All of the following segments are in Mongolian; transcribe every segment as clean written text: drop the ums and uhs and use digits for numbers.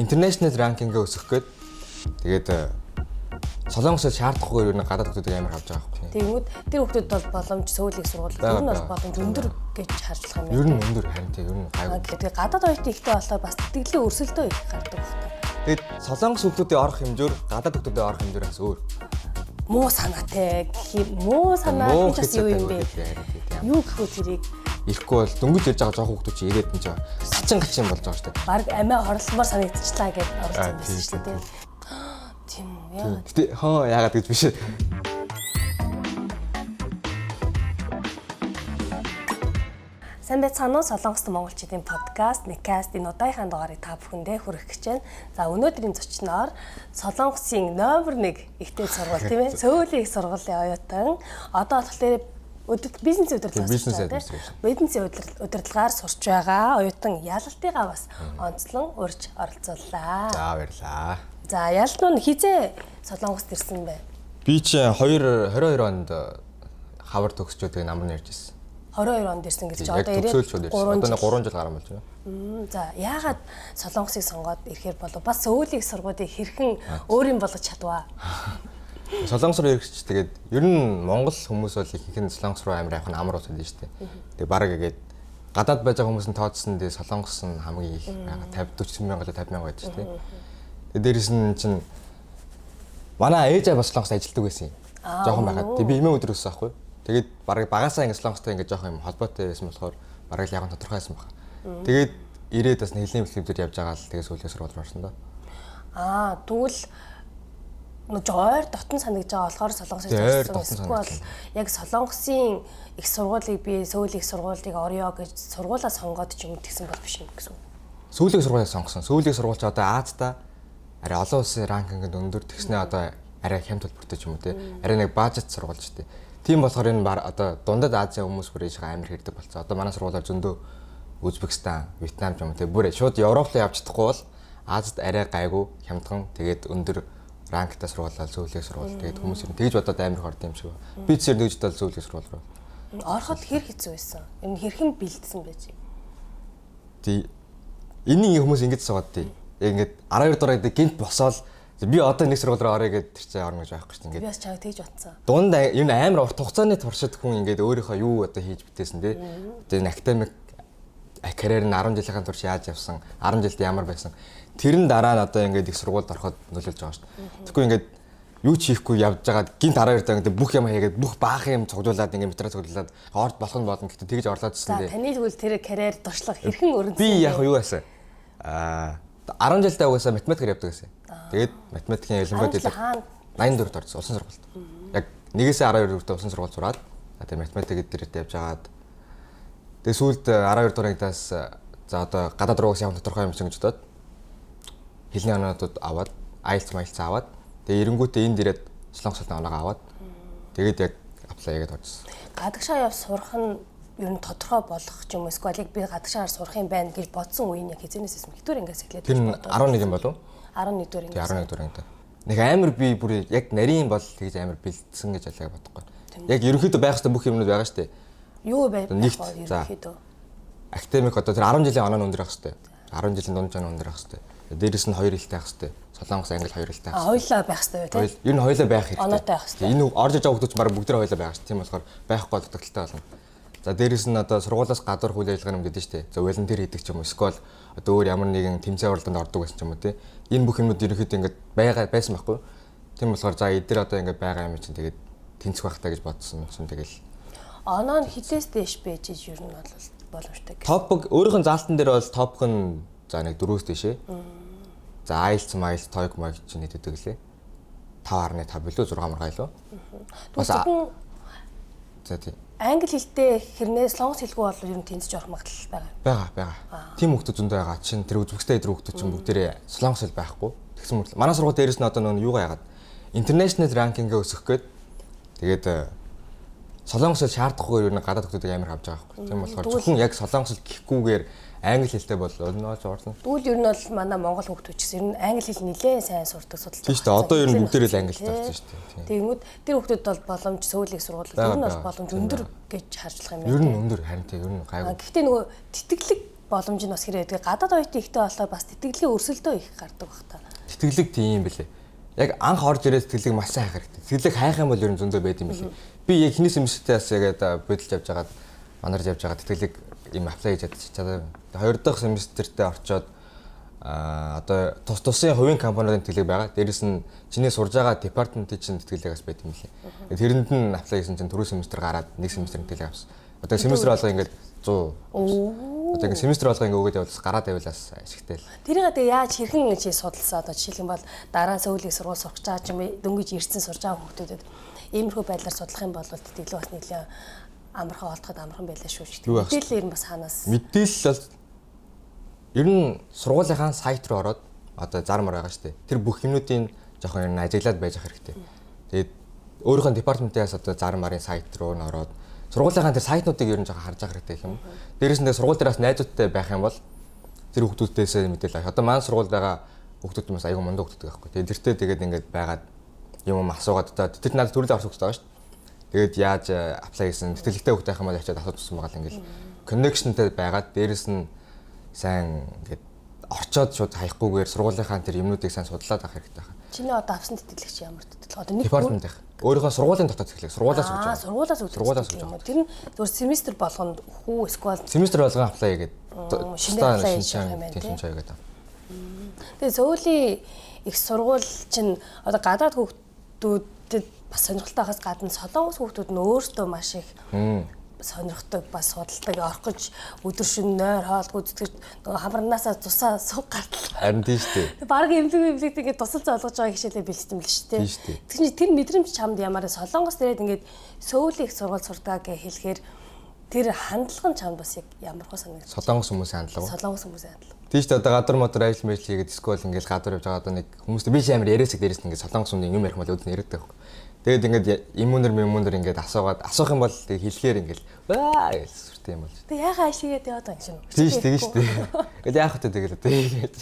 интернэшнл ранкингээ өсгөх гээд тэгээд Солонгосод шаардахгүй юу нэг гадаад хүмүүсийг амар авч байгаа байхгүй. Тэгмүүд тэр хүмүүс бол боломж сөүлийг сургууль. Тэр нь бол боломж өндөр гэж харж байгаа юм. Ер нь өндөр харин тийм ер нь гайгүй. Тэгээд гадаад оюутан ихтэй болохоор бас тэтгэлийн өрсөлдөө их гардаг байна. Тэгээд Солонгос хүмүүсийн орох хэмжээр гадаад хүмүүсийн орох хэмжээрээс өөр. Муу санаатай муу санаа гэж юу юм бэ? Юу гэхөө тэрийг ирэхгүй бол дөнгөж ярьж байгаа жоох хүмүүс чи ирээд нь жаа сачин гачин болж байгаа шүү дээ. Бараг амиа хорлолмоор санагдчихлаа гэж оролцсон байсан шүү дээ. Тийм үү яа. Гэтэ яагаад гэж биш. Сайн байцгаана уу Солонгост монголчуудын подкаст Некаст энэ удаагийн дугаарыг та бүхэндээ хүргэх гэж байна. За өнөөдрийн зочноор Солонгосын номер 1 ихтэй сургууль тийм ээ. Сөүлийн их сургуулийн оюутан одоо болохоор бизнесийн удирдлагаар сурч байгаа оюутан Ялалтыгаа бас онцлон урьж оролцууллаа. За баярлаа. За Ялалт нь хизээ Солонгост ирсэн бэ? Би чи 2022 онд хавар төгсчөөд намар ярьж ирсэн. 22 онд ирсэн гэж одоо ирээд 3 жил гарсан болж байна. За яагаад Солонгосыг сонгоод ирэхээр болов бас сөүлийн сургуулийг хэрхэн өөрийн болгож чадваа? Солонгос руу ирэхч тэгээд ер нь Монгол хүмүүс бол ихэнх нь Солонгос руу амир явах нь амар усад шүү дээ. Тэгээд бараг ингээд гадаад байж байгаа хүмүүс нь тооцсон дээ Солонгос нь хамгийн их 50 40 мянга 50 мянга байдаг шүү дээ. Тэгээд дээрэс нь чинь манай ээж бас Солонгост ажилладаг байсан юм. Жохон байгаад. Тэгээд би эмээ өдөр өссөн байхгүй. Тэгээд бараг багасаа ингээд Солонгостой ингээд жоох юм холбоотой байсан болохоор бараг л яг тодорхой байсан баг. Тэгээд ирээд бас нэлийн бэлтгэвдүүд явж байгаа л тэгээд сүүлийн сургууль руу орсон доо. Тэгвэл ойр дотн санагдж байгаа болохоор Солонгосыг зорьсон. Яг Солонгосын их сургуулийг би сөүлийн их сургуулийг орё гэж сургуулаа сонгоод ч юм тэгсэн бол биш юм гэсэн. Сөүлийн сургуулийг сонгосон. Сөүлийн сургууль ч одоо Азта арай олон улсын ранкингд өндөр тэгснээ одоо арай хямд төлбөртэй ч юм уу те. Арай нэг бажет сургууль ч те. Тийм болохоор энэ одоо дундад Азийн хүмүүс бүр ийшээ амар хэрдэг болцсон. Одоо манай сургуулиар зөндөө Узбекистан, Вьетнам ч юм уу те. Бүр шууд Европ руу явж чадахгүй бол Азад арай гайгүй хямдхан тэгээд өндөр ранктай сургуулаа сөүлийн сургууль тэгээд хүмүүс юм тэгж бодоод амар хорд юм шиг. Би ч зэрэг бодоод сөүлийн сургууль руу. Ороход хэр хэцүү байсан? Ер нь хэрхэн бэлдсэн байж? Тий. Энийг хүмүүс ингэж суугаад тий. Яг ингээд 12 дугаар гинт босоод би одоо нэг сургууль руу орё гэдэг тэр чинь орно гэж байхгүй шүү дээ. Би бас чаг тэгж бодсон. Дунд энэ амар урт хугацааны туршид хүн ингээд өөрийнхөө юу одоо хийж битээсэн тий. Тэгээд академик карьер нь 10 жилийн турш яаж явсан, 10 жилд ямар байсан. Тэрэн дараа нь одоо ингээд их сургуульд ороход нөлөөлж байгаа шүү дээ. Тэгэхгүй ингээд юу ч хийхгүй явж байгаад гинт 12 даа ингээд бүх юм хийгээд бүх баах юм цуглуулад ингээд материал цуглуулад орд болох нь болно гэхдээ тэгж орлоод ирсэн дээ. За таны тэгвэл тэр карьер туршлага хэрхэн өрнөсөн? Би яг юу байсан? 10 жилдээ угаасаа математикээр явдаг гэсэн. Тэгээд математикийн ялангуяа дээр 84-т орсон усан сургуульд. Яг 1-ээс 12 хүртэл усан сургууль сураад тэгээд математик дээр явж байгаад тэгээд сүүлд 12 дугаар ангидаас за одоо гадаад руу явах тодорхой юм шиг гэж бодоод хэлний оноодод аваад IELTS аваад тэгээ эренгүүтээ энд ирээд Солонгосд оноо аваад тэгээд яг аплай хийгээд орсон. Гадагшаа яв сурах нь ер нь тодорхой болох ч юм уу эсвэл би гадагшаар сурах юм байна гэж бодсон үеийн яг хизэнээс хэдүүр ингээс эхлээд тэр 11 юм болов? 11 дугаар ингээс. 11 дугаар ингээс. Нэг амар би бүр яг нарийн бол тэгж амар бэлдсэн гэж алгаа бодохгүй. Яг ерөнхийдөө байх хэвээр бүх юмнууд байгаа шүү дээ. Юу байх ерөнхийдөө? Академик одоо тэр 10 жилийн оноо өндөр байх хэвээр. 10 жилийн дунд оноо өндөр байх хэвээр. Дээрээс нь 2 хэлтэй байх хэвээр. Солонгос, англи 2 хэлтэй байх хэвээр. Хоёлаа байх хэвээр тийм. Ер нь хоёлаа байх хэрэгтэй. Оноотой байх хэвээр. Энэ орж иж байгаа хүмүүс баг бүгд хоёлаа байх шүү. Тийм болохоор байхгүй бол дутагдaltaй болно. За дээрээс нь одоо сургуулиас гадуур хүлээж ажиллагаа юм гэдэг шүү дээ. За волонтер хийдэг ч юм уу. Эсвэл одоо өөр ямар нэгэн тэмцээн уралдаанд ордог байсан ч юм уу тийм. Энэ бүх юмуд ерөнхийдөө ингээд байсан байхгүй. Тийм болохоор за эдгээр одоо ингээд байгаа юм чинь тэгээд тэнцэх байхтаа гэж бодсон чинь тэгэл. Оноо нь хилээс дэш байж ер нь бол боломжтой. Топ өөрийнх нь заалтан дээр бол топх нь за нэг 4-өөс дэшээ. За IELTS, TOEIC чинь нэтэдэг лээ. 5.5 билүү 6 маргаа илүү. Бас за тийм. Англи хэлтэй хэрнээ солонгос хэлгүй бол ер нь тэнцэж орох магадлал байгаа. Тим хүмүүс зөндөө байгаа. Чин тэр Үзбекистан эдэр хүмүүс чинь бүгдээрээ солонгос хэл байхгүй. Тэгсэн мэт манай сургууль дээрээс нь одоо нөгөө юугаа яагаад интернэшнл ранкингээ өсгөх гээд тэгээд Солонгосод шаардахгүй юу нэг гадаад хүмүүсийг амар авч байгаа байхгүй. Тийм болохоор зөвхөн яг Солонгосод гихгүйгээр англи хэлтэй бол өнөөж орлоо. Тэгвэл ер нь бол манай монгол хүмүүс ч гэсэн ер нь англи хэл нэлээд сайн сурдаг судалж байгаа. Тийм шүү дээ. Одоо ер нь бүгдээрээ л англи хэлтэй болсон шүү дээ. Тэгэнгүүт тэр хүмүүс бол боломж сөүлийн сургууль ер нь бол боломж өндөр гэж харж байгаа юм байна. Ер нь өндөр харин тийм ер нь гайгүй. Гэхдээ нөгөө тэтгэлэг боломж нь бас хэрэг байдаг. Гадаад оюутан ихтэй болохоор бас тэтгэлгийн өрсөлдөө их гардаг баг та. Тэтгэлэг тийм билээ. Яг анх орж ирээд тэтгэлэг маш сайн хайх хэрэгтэй. Тэтгэлэг хайх юм бол ер нь зөндөө байд юм билээ. Би яг хинээс юмшигтээс ягаад бодолж явж байгаад манарж явж байгаа тэтгэлэг им аплай хийж чадчихад. Хоёр дахь семестртээ орчоод одоо тусын хувийн компаниудын тэтгэлэг байгаа. Дээрэс нь чиний сурж байгаа департаментийн чинь тэтгэлэгээс байт юм билээ. Тэрэнд нь аплай хийсэн чинь түрүү семестр гараад нэг семестрийн тэтгэлэг авсан. Одоо семестр болго ингээд 100. Одоо ингээд семестр болго ингээд өгөөд явуулаас гараад байвлаас ашигтай л. Тэрийг тэгээ яаж хэрхэн чи судалсан одоо жишээлх юм бол дараа сүүлийн сургууль сурах гэж байгаа ч юм дөнгөж ирсэн сурж байгаа хүмүүстэд иймэрхүү байдлаар судлах юм бол тэтгэлэг бас нэлээд амархан олдоход амархан байлаа шүү дээ. Мэдээлэл ер нь бас хаанаас? Мэдээлэл бол ер нь сургуулийнхаа сайт руу ороод одоо зармар байгаа шүү дээ. Тэр бүх юмнуудын жоохон ер нь ажиглаад байж ах хэрэгтэй. Тэгээд өөрийнхөө департаментээс одоо зармарын сайт руу н ороод сургуулийнхаа тэр сайтнуудыг ер нь жоохон харж ах хэрэгтэй юм. Дээрээс нь сургууль дээрээс найзуудтай байх юм бол тэр хүмүүсээс мэдээлэл авах. Одоо маань сургуульд байгаа хүмүүс бас аягүй мундаг хүмүүс байхгүй. Тэгээд тэртээ тэгээд ингээд байгаад юм асуугаад одоо тэр надад төрөлөө орох хэрэгтэй байгаа шүү дээ. Тэгээд яаж аплай хийсэн тэтгэлэгтэй хөвгтэй байх юм бол ячаад асуудсан байгаа л ингээл коннекшнтэй байгаад дээрэс нь сайн ингээд орчоод шууд хаяггүйгээр сургуулийнхаа тэр юмнуудыг сайн судлаад авах хэрэгтэй байна. Чиний одоо авсан тэтгэлэг чи ямар тэтгэлэг? Одоо нэг департамент их. Өөрийнхөө сургуулийн дотоод тэтгэлэг. Сургуулаас өгч байгаа. Сургуулаас өгч байгаа. Тэр нь зөвхөн семестр болгонд хүү эсвэл семестр болгон аплай хийгээд шинэ аплай хийж байгаа юм байна тийм. Тэгээ сүүлийн их сургууль чинь одоо гадаад хүүхдүүдэд бас сонирхолтой хаас гадна солонгос хүүхдүүд нь өөртөө маш их сонирхдаг бас судалдаг орох гэж өдөр шөнө нойр хоолгүй зүтгэж нөгөө хамранаасаа цусаа суг гартал. Харин тийм шүү дээ. Бараг имлэг ингээд тусал зоолгож байгаа хичээлээ бэлдсэн юм л шүү дээ. Тэгэхээр тэр мэдрэмж чамд ямар солонгос дээрээ ингээд сөүлийн их сургууль сурдаг гэж хэлэхээр тэр хандлага нь чамд бас яг ямар хөө санагдав? Солонгос хүмүүсийн хандлага. Солонгос хүмүүсийн хандлага. Тийм шүү дээ. Одоо гадар модор ажил мэл хийгээд скол ингээд гадар явж байгаа одоо нэг хүмүүстэй би ч амар яриасаг дээрээс ингээд солонгос хүмүүс юм ярих мал өөд нь яриад байхгүй. Тэгээд ингээд иммунер ингээд асуух юм бол хэлэхээр ингээд ваа гэж сүртэй юм болж. Тэг яхаа ашигээд яваад байгаа юм шиг. Тийм шүү дээ. Ингээд яах вэ тэгэл тэгээд.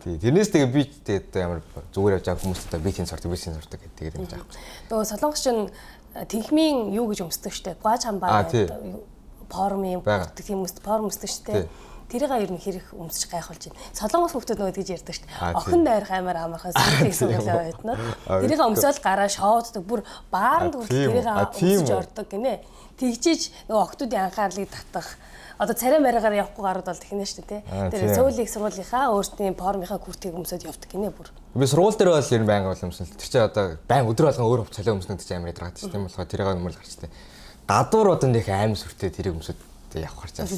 Тийм. Тэрнээс тэгээ би тэгээд ямар зүгээр явж байгаа хүмүүстэй би тийм сурдаг гэдэг тэгээд юм жаах. Тэгээ солонгос чинь тэнхмийн юу гэж өмсдөг штэ. Гуаж хамбаа форумын гэдэг тийм форум өмсдөг штэ. Тэрийг ер нь хэрэг өмсөж гайхуулж байна. Солонгос хүмүүс нөгөө гэж ярьдаг шүү дээ. Охин дайрах амар амархан сэтгэл суглаа байднаа. Тэрийг өмсөөл гараа шооддаг. Бүр баарнд хүртэл тэрийг өмсөж ордог гинэ. Тэгжиж нөгөө охтуудын анхаарлыг татах. Одоо царай мараагаар явахгүй гарууд бол тэхнэ шүү дээ. Тэр сөүлийн сургуулийнхаа өөрсдийн форумынхаа күртгийг өмсөд явдаг гинэ бүр. Би сургууль дээр бол ер нь байнга бол өмсөн. Тэр чинь одоо байн өдөр болгон өөр хувц цалин өмснө гэж амар ядраад шүү дээ. Тийм болохоор тэрийг өмөл гарчтай. Гадуур одоо нэг аим сүртэй тэрийг өмсөд явах харцаа.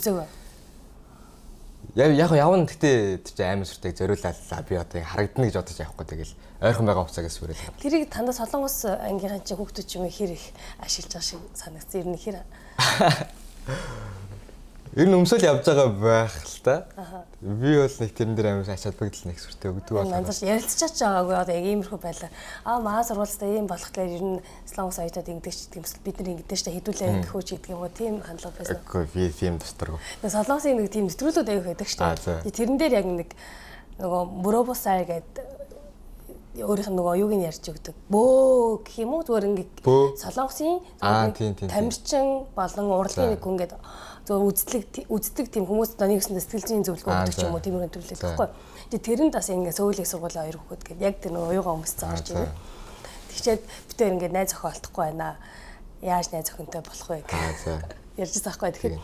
Яг явна гэхдээ тэр чинь амар сүртэй зориуллаа би одоо харагдана гэж бодож явахгүй тэгэл ойрхон байгаа хувцаагаас сүрэл. Тэрийг тандаа солонгос ангийнхаа чинь хүүхдүүд ч юм хэрэг ашиглаж байгаа шиг санагдсан. Ер нь хэр ер нь өмсөөл явж байгаа байх л та. Би бол нэг тэрэн дээр амар ачаад багдал нэг сүртэй өгдөг байна. Манзарч ярилцчихаач байгаагүй одоо яг иймэрхүү байлаа. Маа сургуультай ийм болохлээр ер нь солонгос оюутнууд ингэдэг ч гэдэг юм бид нар ингэдэг ч хэдүүлээ өгөхөөч гэдэг юм уу тийм хандлага байсан. Үгүй би тийм тусдаргүй. Солонгосын нэг тийм нэвтрүүлүүд аяг байдаг шүү дээ. Тэрэн дээр яг нэг нөгөө мөробосай гэдэг өөрийнх нь нөгөө юуг нь ярьж өгдөг. Бөө гэх юм уу зүгээр ингээд солонгосын тамирчин болон урлагийн нэг хүн ингээд зөв үздэг тийм хүмүүс одоо нэгсэндээ сэтгэл зүйн зөвлөгөө өгдөг ч юм уу тийм нэг төрлөө байхгүй. Тэгээ тэрэнд бас ингээд сөүлийн сургуулийн хоёр хүүхэд гээд яг тэр нөгөө уяга өмсцэн орж ирээ. Тэгчээд битээр ингээд найз охин олдохгүй байна. Яаж найз охинтой болох вэ гэж ярьж байгаа байхгүй. Тэгэхээр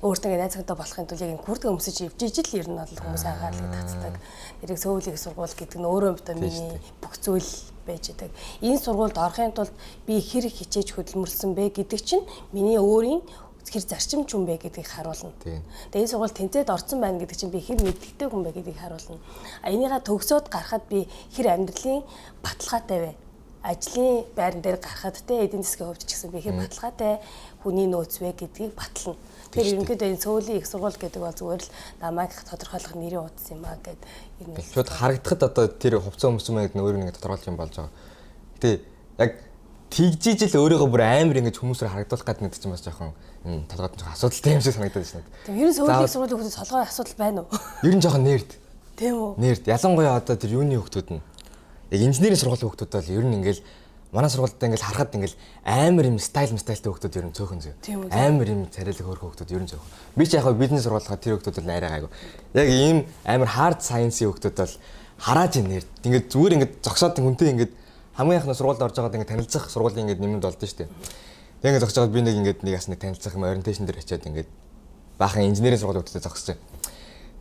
өөртөө ингээд найз охинтой болохын тулд яг энэ хүрдэг өмсөж ивжиж л ер нь бол хүмүүс анхаарлыг татдаг. Тэрийг сөүлийн сургууль гэдэг нь өөрөө одоо миний бүх зүйл байж байгаа. Энэ сургуульд орохын тулд би хэрэг хичээж хөдөлмөрлсөн бэ гэдэг чинь миний өөрийн хэр зарчимч хүн бэ гэдгийг харуулна. Тэгээ энэ сургууль тэнцээд орсон байна гэдэг чинь би хэр мэддэг хүн бэ гэдгийг харуулна. Энийгээ төгсөөд гарахад би хэр амьдралын баталгаатай вэ? Ажлын байран дээр гарахад те эдийн засгийн хувьд ч гэсэн би хэр баталгаатай хүний нөөц вэ гэдгийг батална. Тэр ерөнхийдөө энэ сөүлийн их сургууль гэдэг бол зүгээр л намайг тодорхойлох нэрийн утас юм аа гэд ер нь шууд харагдахад одоо тэр хувцас өмсөн маяг нь өөрөө нэг тодорхойлж юм болж байгаа. Гэтэ яг тэгжиж л өөрийгөө бүр амар ингэж хүмүүсээр харагдуулах гэдэг нь ч юм бас жоохон толгойд нь асуудалтай юм шиг санагдаад байна. Тийм ер нь сөүлийн сургуулийн хүмүүс толгой асуудал байна уу? Ер нь жоохон нэрд. Тийм үү? Нэрд. Ялангуяа одоо тэр юуны хүмүүс нь яг инженерийн сургуулийн хүмүүс бол ер нь ингээл манай сургуультай ингээл харахад ингээл амар юм стайлтай хүмүүс ер нь цөөхөн зөө. Амар юм царайлаг хөөрхөн хүмүүс ер нь цөөхөн. Би ч яг бизнес сургуулийнхаа тэр хүмүүс бол арай гайгүй. Яг ийм амар hard science-ийн хүмүүс бол хараад инээр ингээд зүгээр ингээд зогсоод хүнтэй ингээд хамгийн анхны сургуульд орж байгаад ингээд танилцах сургуулийн ингээд нэмэнд болдсон шүү дээ. Тэг ингээд зогсож байгаад би нэг ингээд нэг бас нэг танилцах юм ориентейшн дээр очиад ингээд баахан инженерийн сургуулиудад зогсож байна.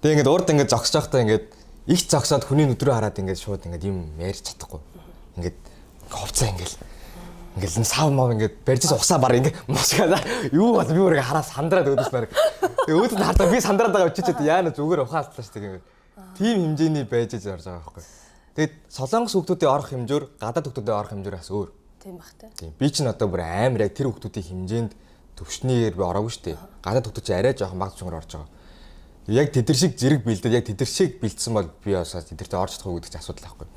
Тэг ингээд урд ингээд зогсож байхдаа ингээд их зогсоод хүний нүд рүү хараад ингээд шууд ингээд юм ярьж чадахгүй. Ингээд ховцоо ингээл сав мав ингээд барьжээс усаа баг ингээд мосгоо юу бол би өөрөө хараас сандраад өдөс баг. Тэгээ өөдөд хардаа би сандраад байгаа очиж яана зүгээр ухаалтлаа шүү дээ. Тийм хэмжээний байж орж байгаа байхгүй. Тэгээд солонгос хүмүүсийн орох хэмжээр гадаад хүмүүсийн орох хэмжээр бас өөр. Тийм бах та. Тийм. Би ч одоо бүр амар яг тэр хүмүүсийн хэмжээнд төвшнийгээр би ороогүй шүү дээ. Гадаад хүмүүс чинь арай жоохон баг чангаар орж байгаа. Яг тэдэр шиг зэрэг бэлдээд яг тэдэр шиг бэлдсэн бол би бас тэдэртээ орж чадахгүй гэдэг чинь асуудал байхгүй.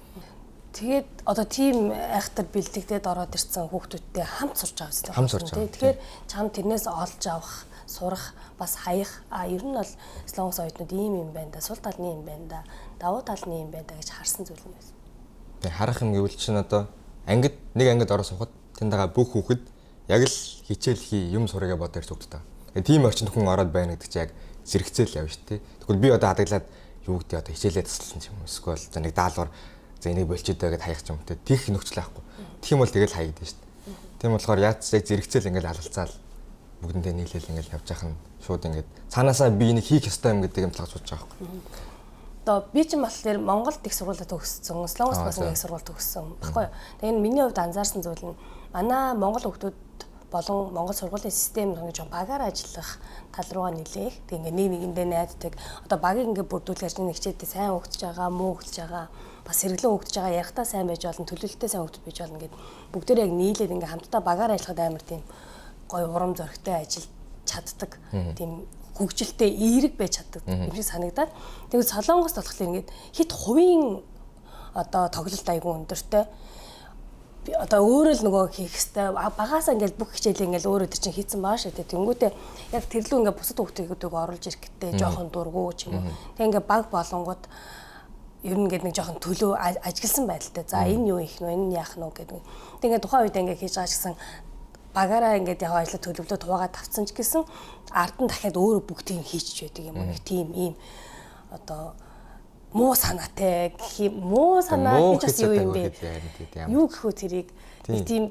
Тэгээд одоо тийм айхтар бэлдэгдээд ороод ирсэн хүүхдүүдтэй хамт сурч байгаа юм. Хамт сурч байгаа. Тэгэхээр чам тэрнээс олж авах, сурах, бас хаях. Ер нь бол солонгос оюутнууд ийм юм байна да, сул талны юм байна да, давуу талны юм байна да гэж харсан зүйл юм байна. Тэг харах юм гэвэл чинь одоо ангид нэг ангид ороо сухад тэнд байгаа бүх хүүхэд яг л хичээл хий юм сурыгаа бодож ирж хүүхдтэй. Тэгээ тийм орчинд хүн ороод байна гэдэг чинь яг зэрэгцээл явна шүү дээ. Тэгвэл би одоо хадаглаад юу гэдэг одоо хичээлээ тасалсан юм эсвэл за нэг даалгавар за энийг болчихдоо гэдээ хаях юм те. Тих нөхцөл байхгүй. Тэгэх юм бол тэгэл хаягдана шүү дээ. Тийм болохоор яг зэрэгцээл ингээл алалцаал бүгдэндээ нийлээл ингээл явж яхах нь шууд ингээд цаанаасаа би энийг хийх ёстой юм гэдэг юм талаар сууж байгаа байхгүй. Одоо би ч юм болохоор Монголд их сургуулиуд төгссөн, солонгос бас нэг сургууль төгссөн баггүй юу. Тэгээ энэ миний хувьд анзаарсан зүйл нь манай монгол хүмүүс болон монгол сургуулийн систем нэг жоон багаар ажиллах тал руугаа нэлээх. Тэг ингээ нэг нэгэндээ найддаг. Одоо багийг ингээ бүрдүүлэх чинь хичээлдээ сайн өгдөж байгаа, муу өгдөж байгаа, бас сэргэлэн өгдөж байгаа, ярихтаа сайн байж болно, төлөвлөлтөө сайн өгдөж байж болно гэд бүгдээр яг нийлээд ингээ хамтдаа багаар ажиллахад амар тийм гоё урам зоригтой ажиллаж чаддаг. Тийм хөгжилтэй эерэг байж чаддаг юм шиг санагдаад. Тэгвэл солонгост болохоор ингээд хит хувийн одоо тоглолт айгүй өндөртэй. Одоо өөрөө л нөгөө хийх хэвээр багаасаа ингээд бүх хичээлээ ингээд өөрөө тэр чинь хийцэн баа шүү дээ. Тэнгүүтээ яг тэрлүү ингээд бусад хүүхдүүдийг оруулж ирэх гэдэг жоохон дургу ч юм уу. Тэг ингээд баг болонгууд ер нь ингээд нэг жоохон төлөө ажигласан байдалтай. За энэ юу их нөө энэ яах нь гэдэг. Тэг ингээд тухайн үед ингээд хийж байгаа ч гэсэн багаараа ингээд яг ажлаа төлөвлөлт хуваагаад тавцсан ч гэсэн ард нь дахиад өөрөө бүгдийг хийчих байдаг юм уу. Нэг тийм ийм одоо муу санаатай муу санаа гэж бас юу юм бэ? Юу гэхүү тэрийг нэг тийм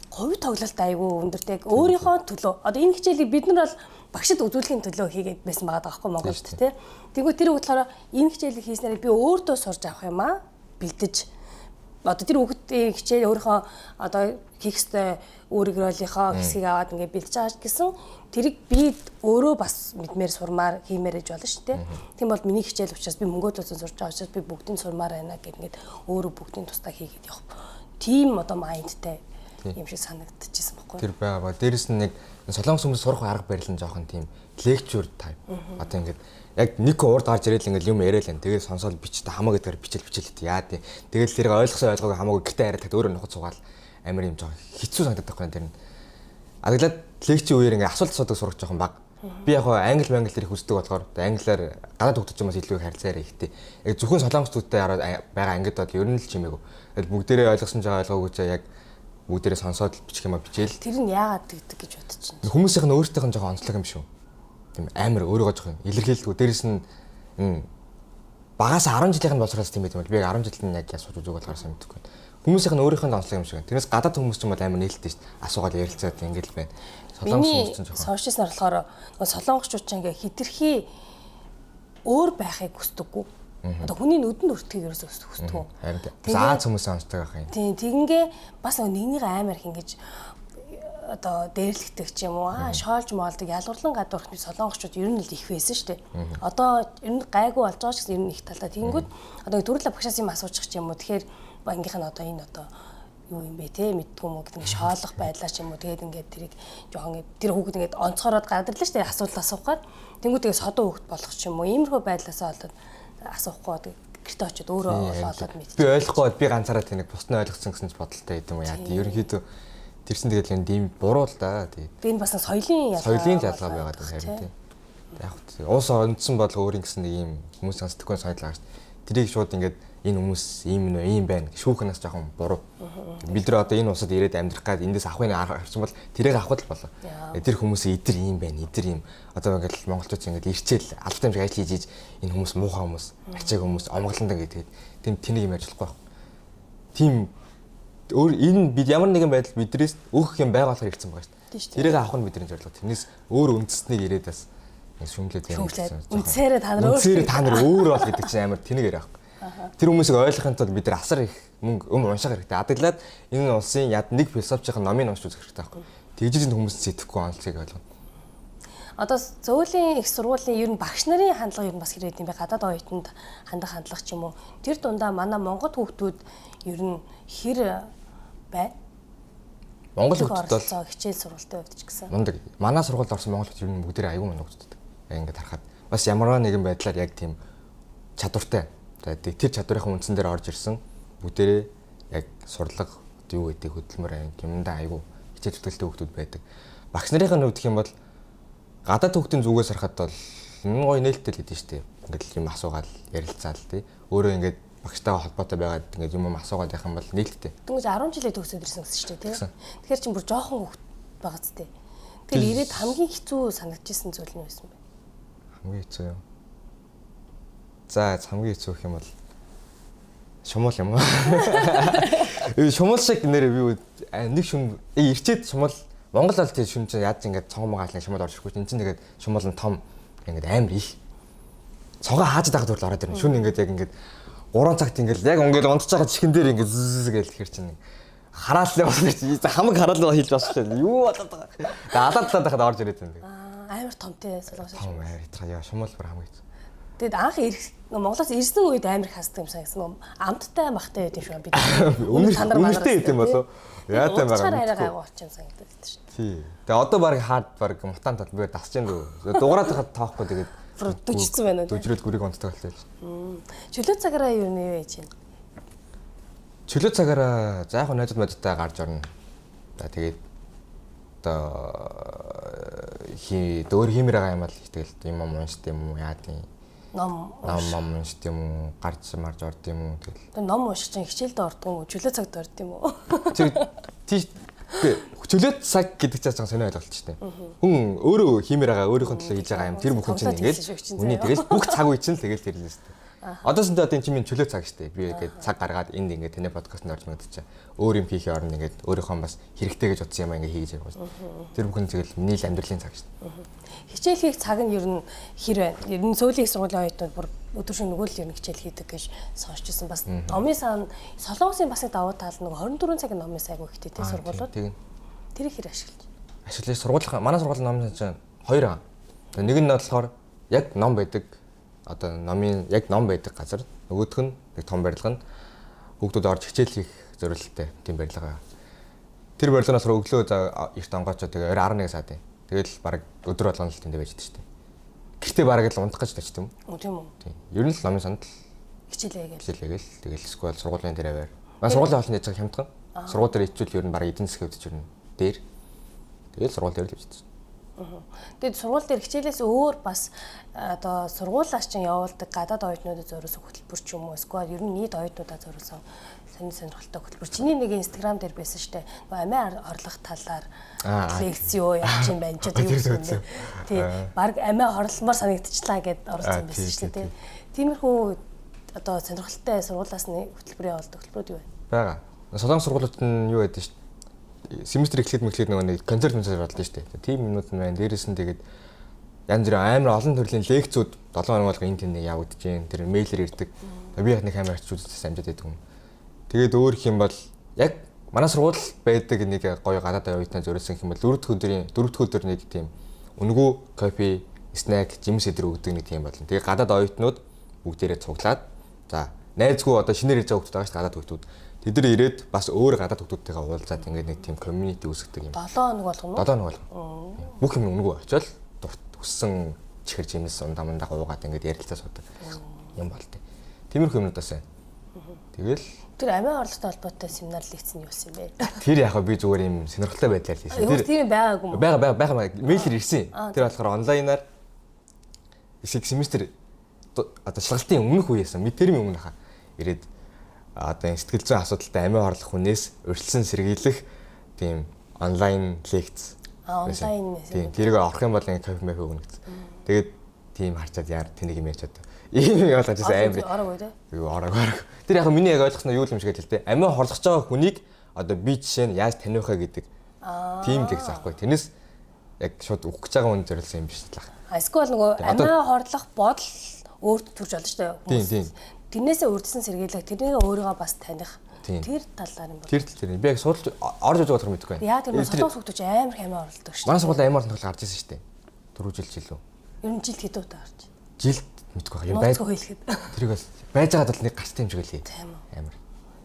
говь тоглолт айгүй өндөртэй өөрийнхөө төлөө одоо энэ хичээлийг бид нар бол багшид үзүүлэхийн төлөө хийгээд байсан байгаа байхгүй Монголд тий. Тэгвэл тэр болохоор энэ хичээлийг хийснээр би өөртөө сурж авах юм аа бэлдэж одоо тэр хүүхдийн хичээл өөрийнхөө одоо хийх ёстой өөрийнхөө хэсгийг аваад ингээд бэлдэж байгаа гэсэн тэрийг би өөрөө бас мэдмээр сурмаар хиймээр ээж болно шүү дээ. Тийм бол миний хичээл учраас би мөнгөө төлсөн сурж байгаа учраас би бүгдийг сурмаар байна гэд ингээд өөрөө бүгдийг тусдаа хийгээд явах. Тийм одоо майндтай юм шиг санагдчихсан байхгүй. Тэр байгаа ба. Дээрэс нь нэг солонгос хүмүүс сурах арга барил нь жоохон тийм лекчур тайп. Одоо ингээд яг нэг урд гарч ирэл ингээл юм яриад л. Тэгээд сонсоод бичтэй хамаагүй дээр бичэл яа тий. Тэгэл тэрийг ойлгосон ойлгоогүй хамаагүй гэртээ яриад өөрөө нухад суугаал амар юм жоо хэцүү санагдаад байхгүй тэр нь. Адаглаад лекцийн үеэр ингээ асуулт асуудаг сурах жоохон баг. Би яг англи дээр их үздэг болохоор англиар гадаад хөгтөж юмас илүү харилцаарай ихтэй. Яг зөвхөн солонгос түүтэй байгаа ангид бол ер нь л чимээгүй. Тэгэл бүгдээрээ ойлгосон жагаа ойлгоогүй ч яг бүгдээрээ сонсоод бичих юм а бичээл. Тэр нь яагаад тэгдэг гэж бодож байна. Хүмүүсийнх нь өөртөөх нь жоохон онцлог юм шүү. Тийм амар өөрийгөө жоохон илэрхийлдэг. Дээрэс нь багаас 10 жилийнх нь болсоос тийм байт юм бол би 10 жилийн яг асууж үзэг болохоор сайн мэдэхгүй. Хүмүүсийнх нь өөрийнх нь онцлог юм шиг. Тэрнээс гадаад хүмүүс ч юм бол амар нээлттэй шүү дээ. Асуугаад ярилцаад ингэж байна. Солонгос хүмүүс ч жоохон. Сошиалснаар болохоор солонгосчууд ч ингээ хитрхи өөр байхыг хүсдэггүй. Одоо хүний нүдэнд өртгийг ерөөсөө хүсдэггүй. Харин Аз хүмүүсээ онцдог ах юм. Тийм тэгингээ бас нэгнийг амар их ингэж одоо дээрлэгдэг ч юм уу шоолж моолдог ялгарлан гадуурх нь солонгосчууд ер нь л их байсан шүү дээ. Одоо ер нь гайгүй болж байгаа ч гэсэн ер нь их талаа. Тэгэнгүүт одоо төрөлх багшаас юм асуучих ч юм уу. Тэгэхээр ангийнх нь одоо энэ одоо юу юм бэ те мэдгүй юм уу гэдэг нь шоолох байдлаа ч юм уу. Тэгээд ингээд тэрийг жоохон тэр хүүхэд ингээд онцгороод гадарлаа шүү дээ асуулт асуухаар. Тэнгүүд тэгээ содон хүүхэд болох ч юм уу. Иймэрхүү байдлаасаа болоод асуухгүй гэртээ очиод өөрөө олоод мэдчих. Би ойлгохгүй би ганцаараа тэнэг бусны ойлгоцсон гэсэн ч бодолтой гэдэг юм уу. Яа тийм ерөнхийдөө тэрсэн тэгээд л энэ буруу л да. Тэгээд энэ бас соёлын ялгаа байгаад байна харин тийм. Яг уус онцсон бол өөрийн гэсэн нэг юм хүмүүс сонсдоггүй санагдаж байгаа шүү дээ. тэрийг шууд ингээд энэ хүмүүс ийм нэ ийм байна шүүхнээс жоохон буруу. Бид нар одоо энэ улсад ирээд амьдрах гад эндээс авахын харсан бол тэрийг авах л болоо. Тэр хүмүүсийн эдэр ийм байна эдэр ийм одоо ингээд монголчууд ингээд ирчээл албан хэмжээ ажил хийж энэ хүмүүс муухай хүмүүс ачааг хүмүүс омголонд ингээд тэнийг юм ажиллахгүй байх. Тийм өөр энэ бид ямар нэгэн байдал бидрээс өөх юм байгаалахаар ирсэн байгаа шүү дээ. Тэрийг авах нь бидний зорилго. Тэрнээс өөр үндэснийг ирээд бас шүмглээд юм гэсэн. Үнсээрээ та нар өөр бол гэдэг чинь амар тэнэг яриа. Тэр хүмүүсийг ойлгохын тулд бид нар асар их мөнгө унших хэрэгтэй. Адаглаад энэ улсын яд нэг философийн номыг уншиж үзэх хэрэгтэй байхгүй. Тэгжиж энэ хүмүүс сэтгэхгүй онцлог ойлгоно. Одоо зөүлийн их сургуулийн ер нь багш нарын хандлага ер нь бас хэрэг юм бэ? Гадаад оюутанд хандах хандлага ч юм уу. Тэр дундаа манай монгол хүүхдүүд ер нь хэр бай? Монгол хүүхдүүд бол хичээл сургалтын хувьд ч гэсэн. Мундаг. Манай сургуульд орсон монгол хүүхдүүд ер нь бүгдээ аюул мундаг хүүхдүүд. Ингээд харахад бас ямар нэгэн байдлаар яг тийм чадвартай. Тэр чадварын үндсэн дээр орж ирсэн бүгдээрээ яг сурлага юу гэдэг хөдөлмөр юмдаа аюул хичээл зүтгэлтэй хүүхдүүд байдаг. Багш нарын хувьд гэх юм бол гадаад хүүхдийн зүгээс харахад бол гоё нээлттэй л хэдэж штэ. Ингээд юм асуугаад ярилцаал тий. Өөрөө ингээд багштайгаа холбоотой байгаад ингээд юм асуугаад явах юм бол нээлттэй. Тэгвэл 10 жилээ төгсөөд ирсэн гэсэн шүү дээ тий. Тэгэхээр чинь бүр жоохон хүүхд байгаа зү тий. Тэгэхээр ирээд хамгийн хэцүү санагдчихсан зүйл нь байсан бэ? Хамгийн хэцүү юм. За хамгийн хэцүү гэх юм бол шумуул юм уу? Шумуул шиг нэр би нэг шум ирчээд шумуул Монгол аль тийм шүн чинь яаж ингээд цонгон магаалын шумуул орж ирэхгүй чинь тэгээд шумуул нь том ингээд амар их цогоо хааж дагаад хүрл ороод ирнэ. Шүн ингээд яг ингээд 3 цагт ингээд яг ингээд унтж байгаа чихэн дээр ингээд зүз гээл тэгэхэр чинь харааллаа болсон чи хамаг хараалгаа хийж басчих. Юу болоод байгаа. Тэгээд алаад тахад орж ирээд байна. Амар томтэй солонгос. Том амар итраа яа шумуул бүр хамгийн хэцүү. Тэгэд анх Монголоос ирсэн үед амар хасдаг юм санагдсан. Амттай махтай байд юм шүү бид. Үнэртэй байд юм болов. Яатай байгаа. Уучаар арай гайгүй болчихсон санагдаад байна шүү. Тий. Тэгээ одоо баг хаад баг мутант бол би дасч юм дөө. Дугаараад хахад тоохгүй тэгээд дүжсэн байна уу? Дүжрээд гүрийг онцтой болтой. Чөлөө цагаараа юу нэ байж байна? Чөлөө цагаараа заах найзууд модтой гарч орно. За тэгээд одоо дөөр хиймээр байгаа юм бол тэгэл юм уншд юм уу яа тийм ном уншд юм уу гарч марж орд юм уу тэгэл ном уншиж чинь хичээлдээ ордог юм уу чөлөө цагт орд юм уу тий чөлөө цаг гэдэг чинь сонио ойлголт ч тийм хүн өөрөө хиймээр байгаа өөрийнхөө төлөө хийж байгаа юм тэр бүхэн чинь ингээд үний тэгэл бүх цаг үе чинь тэгэл тэр л шүү дээ. Одоосондоо одоо энэ чинь минь чөлөө цаг шүү дээ. Би ингээд цаг гаргаад энд ингээд таны подкастт орж мэдчихэ. Өөр юм хийхээ орно ингээд өөрийнхөө бас хэрэгтэй гэж утсан юм ингээд хийж явах шүү дээ. Тэр бүхэн тэгэл миний л амьдралын цаг шүү дээ. Хичээл хийх цаг нь ер нь хэр байна? Ер нь сүүлийн их сургуулийн оюутнууд бүр өдөр шөнө нөгөө л ер нь хичээл хийдэг гэж сонсчихсон. Бас номын сан солонгосын бас нэг давуу тал нэг 24 цагийн номын сайг өгөхтэй тий сургуулиуд. Тэр хэр ашиглаж сургууль манай сургуулийн номын сан чинь 2 аа. Нэг нь болохоор яг ном байдаг. Одоо номын яг ном байдаг газар нөгөөх нь нэг том барилга нь хүүхдүүд орж хичээл хийх зорилттой тийм барилга. Тэр барилгаас өглөө эрт онгоочоо тэгээ 11 саад. Тэгэл баг өдөр болгоно л тэндээ байж дээ шүү дээ. Гэртээ бараг л унтах гэж тач тийм үү? Тийм үү. Тийм. Ер нь л номын санд л хичээлээгээл тэгэл эсвэл сургуулийн дээр аваар. Манай сургуулийн хоолны яж хямдхан. Сургууль дээр ичүүл ер нь баг эдийн засгийн өвдөж ер нь дээр. Тэгэл сургууль дээр л явчихсан. Тэгэд сургууль дээр хичээлээс өөр бас одоо сургуулиас чинь явуулдаг гадаад оюутнуудад зориулсан хөтөлбөр ч юм уу эсвэл ер нь нийт оюутнуудад зориулсан сонирхолтой хөтөлбөр. Чиний нэг инстаграм дээр байсан шүү дээ. Нөгөө амиа орлох талаар лекц юу явж юм байна ч тийм үү. Тий. Бараг амиа хорлолмоор санагдчихлаа гэд орсон байсан шүү дээ. Тиймэрхүү одоо сонирхолтой сургуулиас нэг хөтөлбөр явуулдаг хөтөлбөрүүд юу вэ? Бага. Солонгос сургуулиуд нь юу байдаг шүү дээ. Семестр эхлээд нөгөө нэг концерт болдог шүү дээ. Тим минут нь байна. Дээрээс нь тэгээд янз бүрийн амар олон төрлийн лекцүүд 7 хоног болго энэ тэнд явагдаж байна. Тэр мэйлэр ирдэг. Би яг нэг амар очиж үзсэн амжаад байдаг юм. Тэгээд өөр их юм бол яг манай сургууль байдаг нэг гоё гадаад оюутнаа зориулсан юм бол 4 дахь өдөр нэг тийм өнгөө кофе, снэк, жимс эдэр өгдөг нэг тийм болно. Тэгээд гадаад оюутнууд бүгдээрээ цуглаад за найзгүй одоо шинээр ирж байгаа хүмүүс байгаа шүү дээ гадаад хүмүүс. Тэд нар ирээд бас өөр гадаад хүмүүстэйгээ уулзаад ингээд нэг тийм community үүсгдэг юм. 7 хоног болгоно уу? 7 хоног болгоно. Бүх юм өнгөө очоод хүссэн чихэр жимс ундамдаа уугаад ингээд ярилцаа суудаг юм болтой. Тиймэрхүү юмнуудаас байна. Тэгэл тэр амиа орлоготой холбоотой семинар лекц нь юу юм бэ? Тэр яг би зүгээр юм сонирхолтой байдлаар хийсэн. Тэр тийм байгаагүй юм. Бага мэйлэр ирсэн. Тэр болохоор онлайнаар их семестр одоо шалгалтын өмнөх үеэс мэдэрмийн өмнө хаа ирээд одоо сэтгэл зүйн асуудалтай амиа хорлох хүнээс урьдчилан сэргийлэх тийм онлайн лекц. Онлайн тийм тэрийг орох юм бол ингээ кофе мэф өгнө гэсэн. Тэгээд тийм харчаад яар тэнийг юм яачаад. Ийм юм болгож байсан амар. Орог үү те? Юу орог. Тэр яг миний яг ойлгосноо юу юм шиг л те. Амиа хорлох байгаа хүнийг одоо би жишээ нь яаж таних вэ гэдэг. Тийм лекц аахгүй. Тэрнээс яг шууд өгөх гэж байгаа хүн зориулсан юм биш л ах. Эсвэл нөгөө амиа хорлох бодол өөрт төрж болно шүү дээ. Тийм. Тэрнээсээ урдсан сэргийлэх, тэрнийг өөрийгөө бас таних. Тэр талаар юм бол. Тэр би яг сурч орж иж байгаа мэдэхгүй байна. Яа тэр нөгөө солонгос хүмүүс амар амиа орлдог шүү дээ. Манай сургууль амар тоглол гарч ирсэн шүү дээ. 4 жил жилүү. Ер нь жилд хэдүү удаа гарч. Жилд мэдэхгүй байна. Байж хэлэхэд. Тэрийг бас байж байгаад бол нэг гарцтай юм шиг л Тийм үү. амар.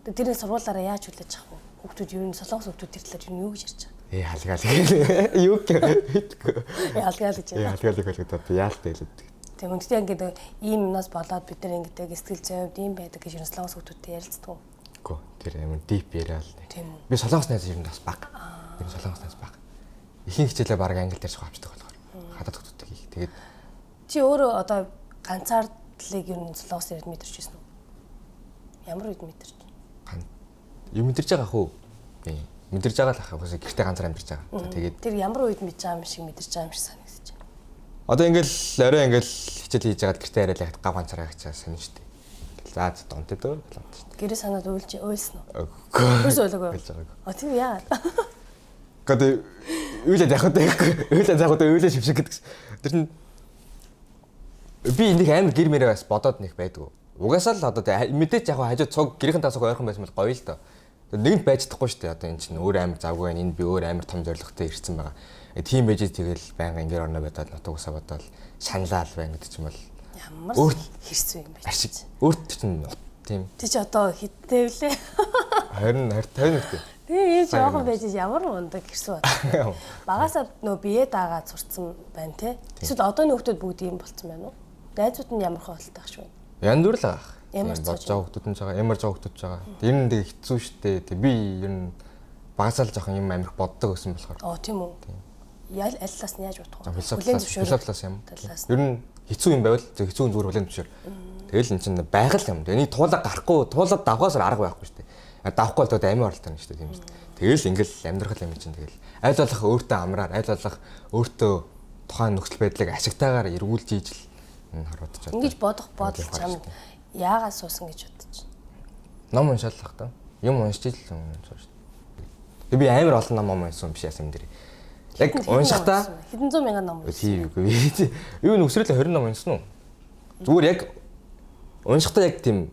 Тэрний сургуулаараа яаж хүлээж авах вэ? Хүүхдүүд ер нь солонгос хүүхдүүд тэр талаар ер нь юу гэж ярьж байгаа? Халгаал. Юу гэхгүй. Халгаал гэж байна. Халгаал гэдэг яалтай хэлээд. Тийм үнэхээр ингээд ийм юмнаас болоод бид нар ингээд сэтгэл зүйн хувьд ийм байдаг гэж ер нь солонгос хүүхдүүдтэй ярилцдаг. Үгүй тэр амар дип яриа л. Тийм үү. Би солонгос найз ер нь бас баг. Би солонгос найз баг. Ихэнх хичээлээ баг англи дээр суух авчдаг болохоор. Хадаад хүүхдүүдтэй хийх. Тэгээд чи өөрөө одоо ганцаардлыг ер нь солонгос яриад мэдэрч ирсэн үү? Ямар үед мэдэрч? Юу мэдэрч байгаа хөө? Би мэдэрч байгаа л ах. Угсаа гэртээ ганцаар амьдарч байгаа. Тэгээд тэр ямар үед мэдж байгаа юм шиг мэдэрч байгаа юм шиг санагдаж байна. Одоо ингээл орой ингээл хичээл хийж байгаад гэртээ яриад яхад гав ганцаараа хичээл сонь шүү дээ. За донтой дөө гэлээ шүү дээ. Гэрээ санаад уйлсан уу? Үгүй. Үгүй ойлоогүй. А тийм яа. Гэдэг үйлээ заах удаа шившиг гэдэг. Тэр нь би энийг амар гэр мэрээ бас бодоод нэг байдгүй. Угаасаа л одоо мэдээч яг хажуу цуг гэрийн тасаг ойрхон байсан бол гоё л доо. Нэгэнт байж чадахгүй шүү дээ. Одоо энэ чинь өөр амар завгүй байна. Энэ би өөр амар том зорилготой ирсэн байгаа. Тийм байж тэгэл байнга ингээд орно бодоод нутагсаа бодоод шаналал байна гэдэг чинь бол ямар хэрцүү юм бэ? Өөрт чинь тийм. Тэ чи одоо хиттэй вүлээ. Харин тавинагтэй. Тийм жоохон байж ямар ундаг хэрсүү байна. Багасаа нөө бие даагаад сурцсан байна те. Эсвэл одоо нөхдүүд бүгд ийм болцсон байна уу? Найзууд нь ямар хөлтэй ах шүү. Янд дүр л аах. Ямар бодож байгаа хүмүүс нь байгаа, ямар жаа хүмүүс байгаа. Тэр нь тэг хэцүү шттэ. Тэг би ер нь багасаа л жоохон юм амирх боддог гэсэн болохоор. Тийм үү. Ял аллаас нь яаж бодох вэ? Философиас юм. Ер нь хэцүү юм байвал хэцүү зүгээр хүлэн зөвшөөр. Тэгэл эн чинь байгаль юм. Энийг туулаад гарахгүй, туулаад давхаас арга байхгүй шүү дээ. Давхгүй бол амин оролтой юм шүү дээ тийм үү. Тэгэл ингээл амьдрах юм чинь тэгэл аль болох өөртөө амраар, аль болох өөртөө тухайн нөхцөл байдлыг ашигтайгаар эргүүлж ийж л харуудаж байна. Ингэж бодох бодол чамд яагаад суусан гэж бодож байна? Ном уншаал л хата. Юм уншиж л уншаа шүү дээ. Би амар олон ном уншсан биш яасан юм дээр. Яг уншихтаа хэдэн зуун мянган ном уншсан. Тийм үгүй. Юу нөхсрөл 20 ном уншсан уу? Зүгээр яг уншихтаа яг тийм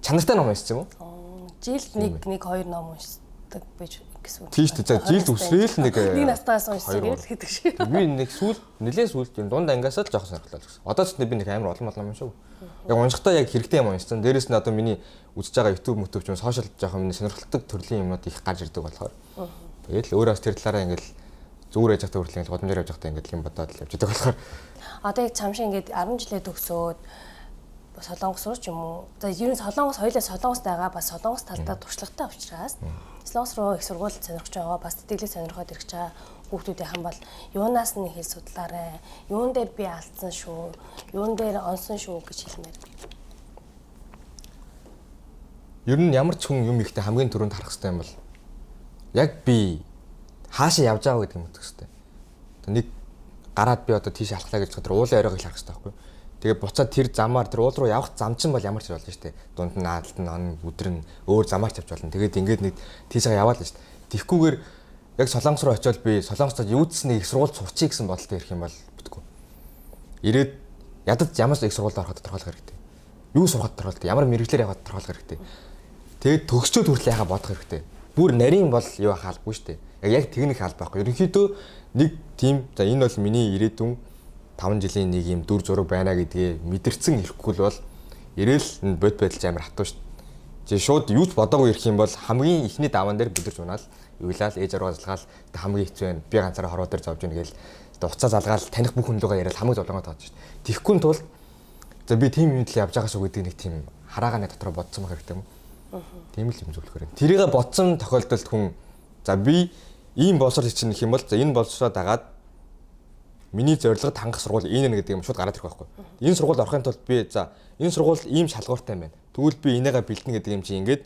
чанартай ном уншсан юм уу? Жилд нэг 2 ном уншдаг байж гэсэн үг. Тийм шүү дээ. Жилд өсрөөл нэг настаас уншсан гэдэг шиг. Би нэг нэлээд сүүлд юм дунд ангиас л жоохон сонирхлоо гэсэн. Одоо ч би нэг амар олон ном уншив. Яг уншихтаа яг хэрэгтэй юм уншсан. Дээрэс нь одоо миний үзэж байгаа YouTube ч сошиал жоохон миний сонирхолтой төрлийн юмнууд их гарч ирдэг болохоор. Тэгээд л өөрөөс тэр талаараа ингээл зүгээр яж хата хүртэл годамжаар явж хата ингээд юм бодоод л явж байгаа болохоор одоо яг чамшиг ингээд 10 жилээ төгсөөд солонгос руу ч юм уу. За ер нь солонгос хоёлаа солонгост байгаа бас солонгос талдаа туршлагатай учраас солонгос руу их сургууль сонирхож байгаа бас тэтгэлэг сонирхоод ирэх чаа хүүхдүүдийнхэн бол юунаас нь хэл судлаарай. Юун дээр би алдсан шүү. Юун дээр онсон шүү гэж хэлмээр. Ер нь ямар ч хүн юм ихтэй хамгийн түрүүнд харах хэрэгтэй юм бол яг би хаашаа явж байгаа гэдэг юм утга хэвчтэй. Нэг гараад би одоо тийш алхлаа гэж бодоход уулын оройг харах хэрэгтэй байхгүй. Тэгээ буцаад тэр замаар тэр уул руу явах зам чинь бол ямар ч болно шүү дээ. Дунд нь наадалт нь он өдөр нь өөр замаар ч явж болно. Тэгээд ингээд нэг тийшээ яваал шүү дээ. Тэгхгүйгээр яг солонгос руу очиод би солонгост юудсныг их сургууль сурчий гэсэн бодолтой ирэх юм бол битгүү. Ирээд ядаж ямар их сургуульд ороход тодорхойлох хэрэгтэй. Юу сурахад тодорхойлох, ямар мэрэгчлэр явахад тодорхойлох хэрэгтэй. Тэгээд төгсчөөд хүртэл яхаа бодох хэрэгтэй. Бүр нарийн бол юу хаалгүй шүү дээ. Яг техник хаал байхгүй. Ерөнхийдөө нэг тим за энэ бол миний ирээдүйн 5 жилийн нэг юм дүр зураг байна гэдгээ мэдэрсэн ирэхгүй бол ирээл бод байдалч амар хатуу шүү дээ. Жишээ шууд юу ч бодоогүй ирэх юм бол хамгийн ихний даван дээр бүдэрч унаал, уйлал, ээж аваа залгаал хамгийн хэцүү байна. Би ганцаараа хорвоо дээр зовж ийн гээл уцаа залгаал таних бүх хүнлөөгөө яриад хамгийн зовлонгоо тааж шүү дээ. Тэхгүй тул за би тим юм л явж байгаа шүү гэдэг нэг тийм хараагааны дотор бодсон байх хэрэгтэй юм. Тийм л юм зөвлөхөр. Тэрийгэ бодсон тохиолдолд хүн за би ийм боловсрол чинь гэх юм бол за энэ боловсроо дагаад миний зорилгод хангах сургууль энэ нэг гэдэг юм шууд гараад ирэх байхгүй. Энэ сургуульд орохын тулд би за энэ сургууль ийм шалгууртай байна. Тэгвэл би энийгээ бэлдэнэ гэдэг юм чи ингээд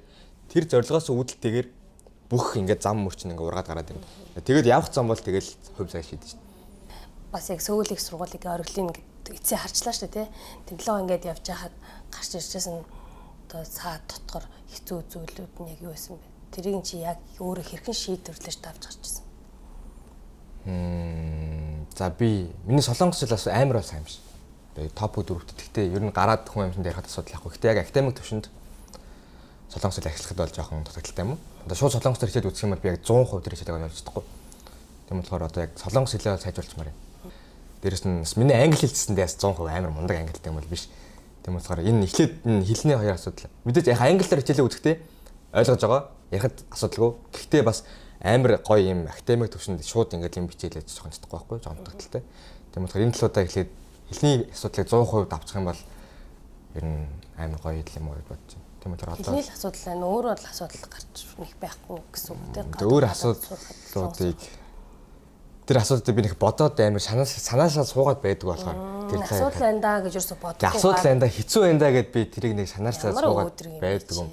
тэр зорилгоос үүдэлтэйгээр бүх ингээд зам мөрчин ингээд ургаад гараад ирнэ. Тэгээд явах зам бол тэгэл хувь зай шийдэж шин. Бас яг сөүлийг сургуулийг ориглын эцээ харчлаа шүү дээ, тий. Тэглөө ингээд явж хахад гарч ирчихсэн одоо цаа дотгор хэцүү зүйлүүд нь яг юу байсан бэ? Тэрийг чи яг өөрөө хэрхэн шийдвэрлэж тавьж гарчсан? За би миний солонгос хэлээс амар бол сайн юм шиг. Тэгээ топ 4-т гэхдээ ер нь гараад хүн амьсанд ярихад асуудал ахгүй. Гэхдээ яг академик төвшөнд солонгос хэл ахишлахад бол жоохон дутагдaltaй юм уу? Одоо шууд солонгосоор хичээл үзэх юм бол би яг 100% тэр хичээлийг олж чадахгүй. Тийм болохоор одоо яг солонгос хэлээ сайжруулчмаар юм. Дээрэс нь миний англи хэлцсэндээ 100% амар мундаг англитай юм бол биш. Тийм болохоор энэ эхлээд хэлний хоёр асуудал. Мэдээж яг англиар хичээлээ үзэхдээ ойлгож байгаа. Ярихад асуудалгүй. Гэхдээ бас амар гоё юм академик төвшөнд шууд ингээд юм бичээлээд жоохон чадахгүй байхгүй жоохон дутагдaltaй. Тийм болохоор энэ талуудаа эхлээд хэлний асуудлыг 100% давчих юм бол ер нь амар гоё хэл юм уу гэж бодож байна. Тийм болохоор одоо хэлний асуудал байна. Өөр бол асуудал гарч нэг байхгүй гэсэн үг тийм. Өөр асуудлуудыг тэр асуудлыг би нэг бодоод амар санаасаа суугаад байдаг болохоор тэр асуудал байна да гэж ерөөсө бодохгүй. Асуудал байна да хэцүү байна да гэд би тэрийг нэг санаасаа суугаад байдаг юм.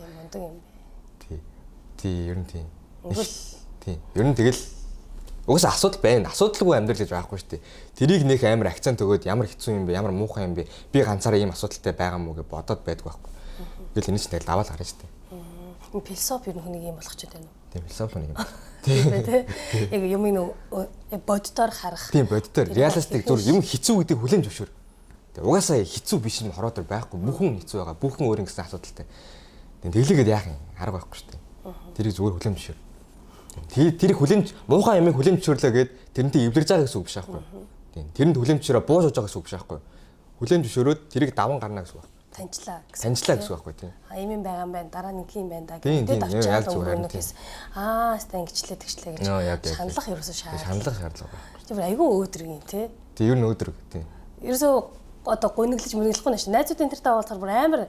Тий, ер нь тийм. Тийм. Ер нь тэгэл угсаа асуудал байна. Асуудалгүй амьдрал гэж байхгүй шүү дээ. Тэрийг нөх амар акцент өгөөд ямар хэцүү юм бэ, ямар муухай юм бэ? Би ганцаараа ийм асуудалтай байгаа мó гэж бодоод байдаг байхгүй. Тэгэл энэ ч тэгэл даваал гарна шүү дээ. Энэ философи ер нь хүнийг ийм болгочиход байна уу? Тийм, философи нэг юм. Тийм. Яг юм боддоор харах. Тийм, боддоор реалистик зүр юм хэцүү гэдэг хүлээн зөвшөөр. Тэгээ угаасаа хэцүү биш юм хороод байхгүй. Бүхэн хэцүү байгаа. Бүхэн өөр ингэсэн асуудалтай. Тэглээгээд яах юм? Арга байхгүй шүү дээ. Тэрийг зүгээр хүлээн зөвшөөр. Тэрийг хүлээн муухай юмыг хүлээн зөвшөөрлөө гэд тэрнтэй эвлэрж байгаа гэсэн үг биш аахгүй. Тийм. Тэрэнд хүлээн зөвшөөрөө бууж байгаа гэсэн үг биш аахгүй. Хүлээн зөвшөөрөөд тэрийг даван гарна гэсэн үг. Таньчлаа гэсэн үг байхгүй тийм. Ийм юм байгаа юм байна. Дараа нэг юм байна да гэдэг авчаад өгнөөс. Хаста ингэчлээ тэгчлээ гэж шаналлах ерөөсөө шаардлага байхгүй. Тийм айгүй өөдрөг юм тий. Тийм ер нь өөдрөг тийм. Ерөөсөө одоо гуниглаж мөрөглөхгүй нэш. Найзууд энэ төртэй уулзахаар бүр амар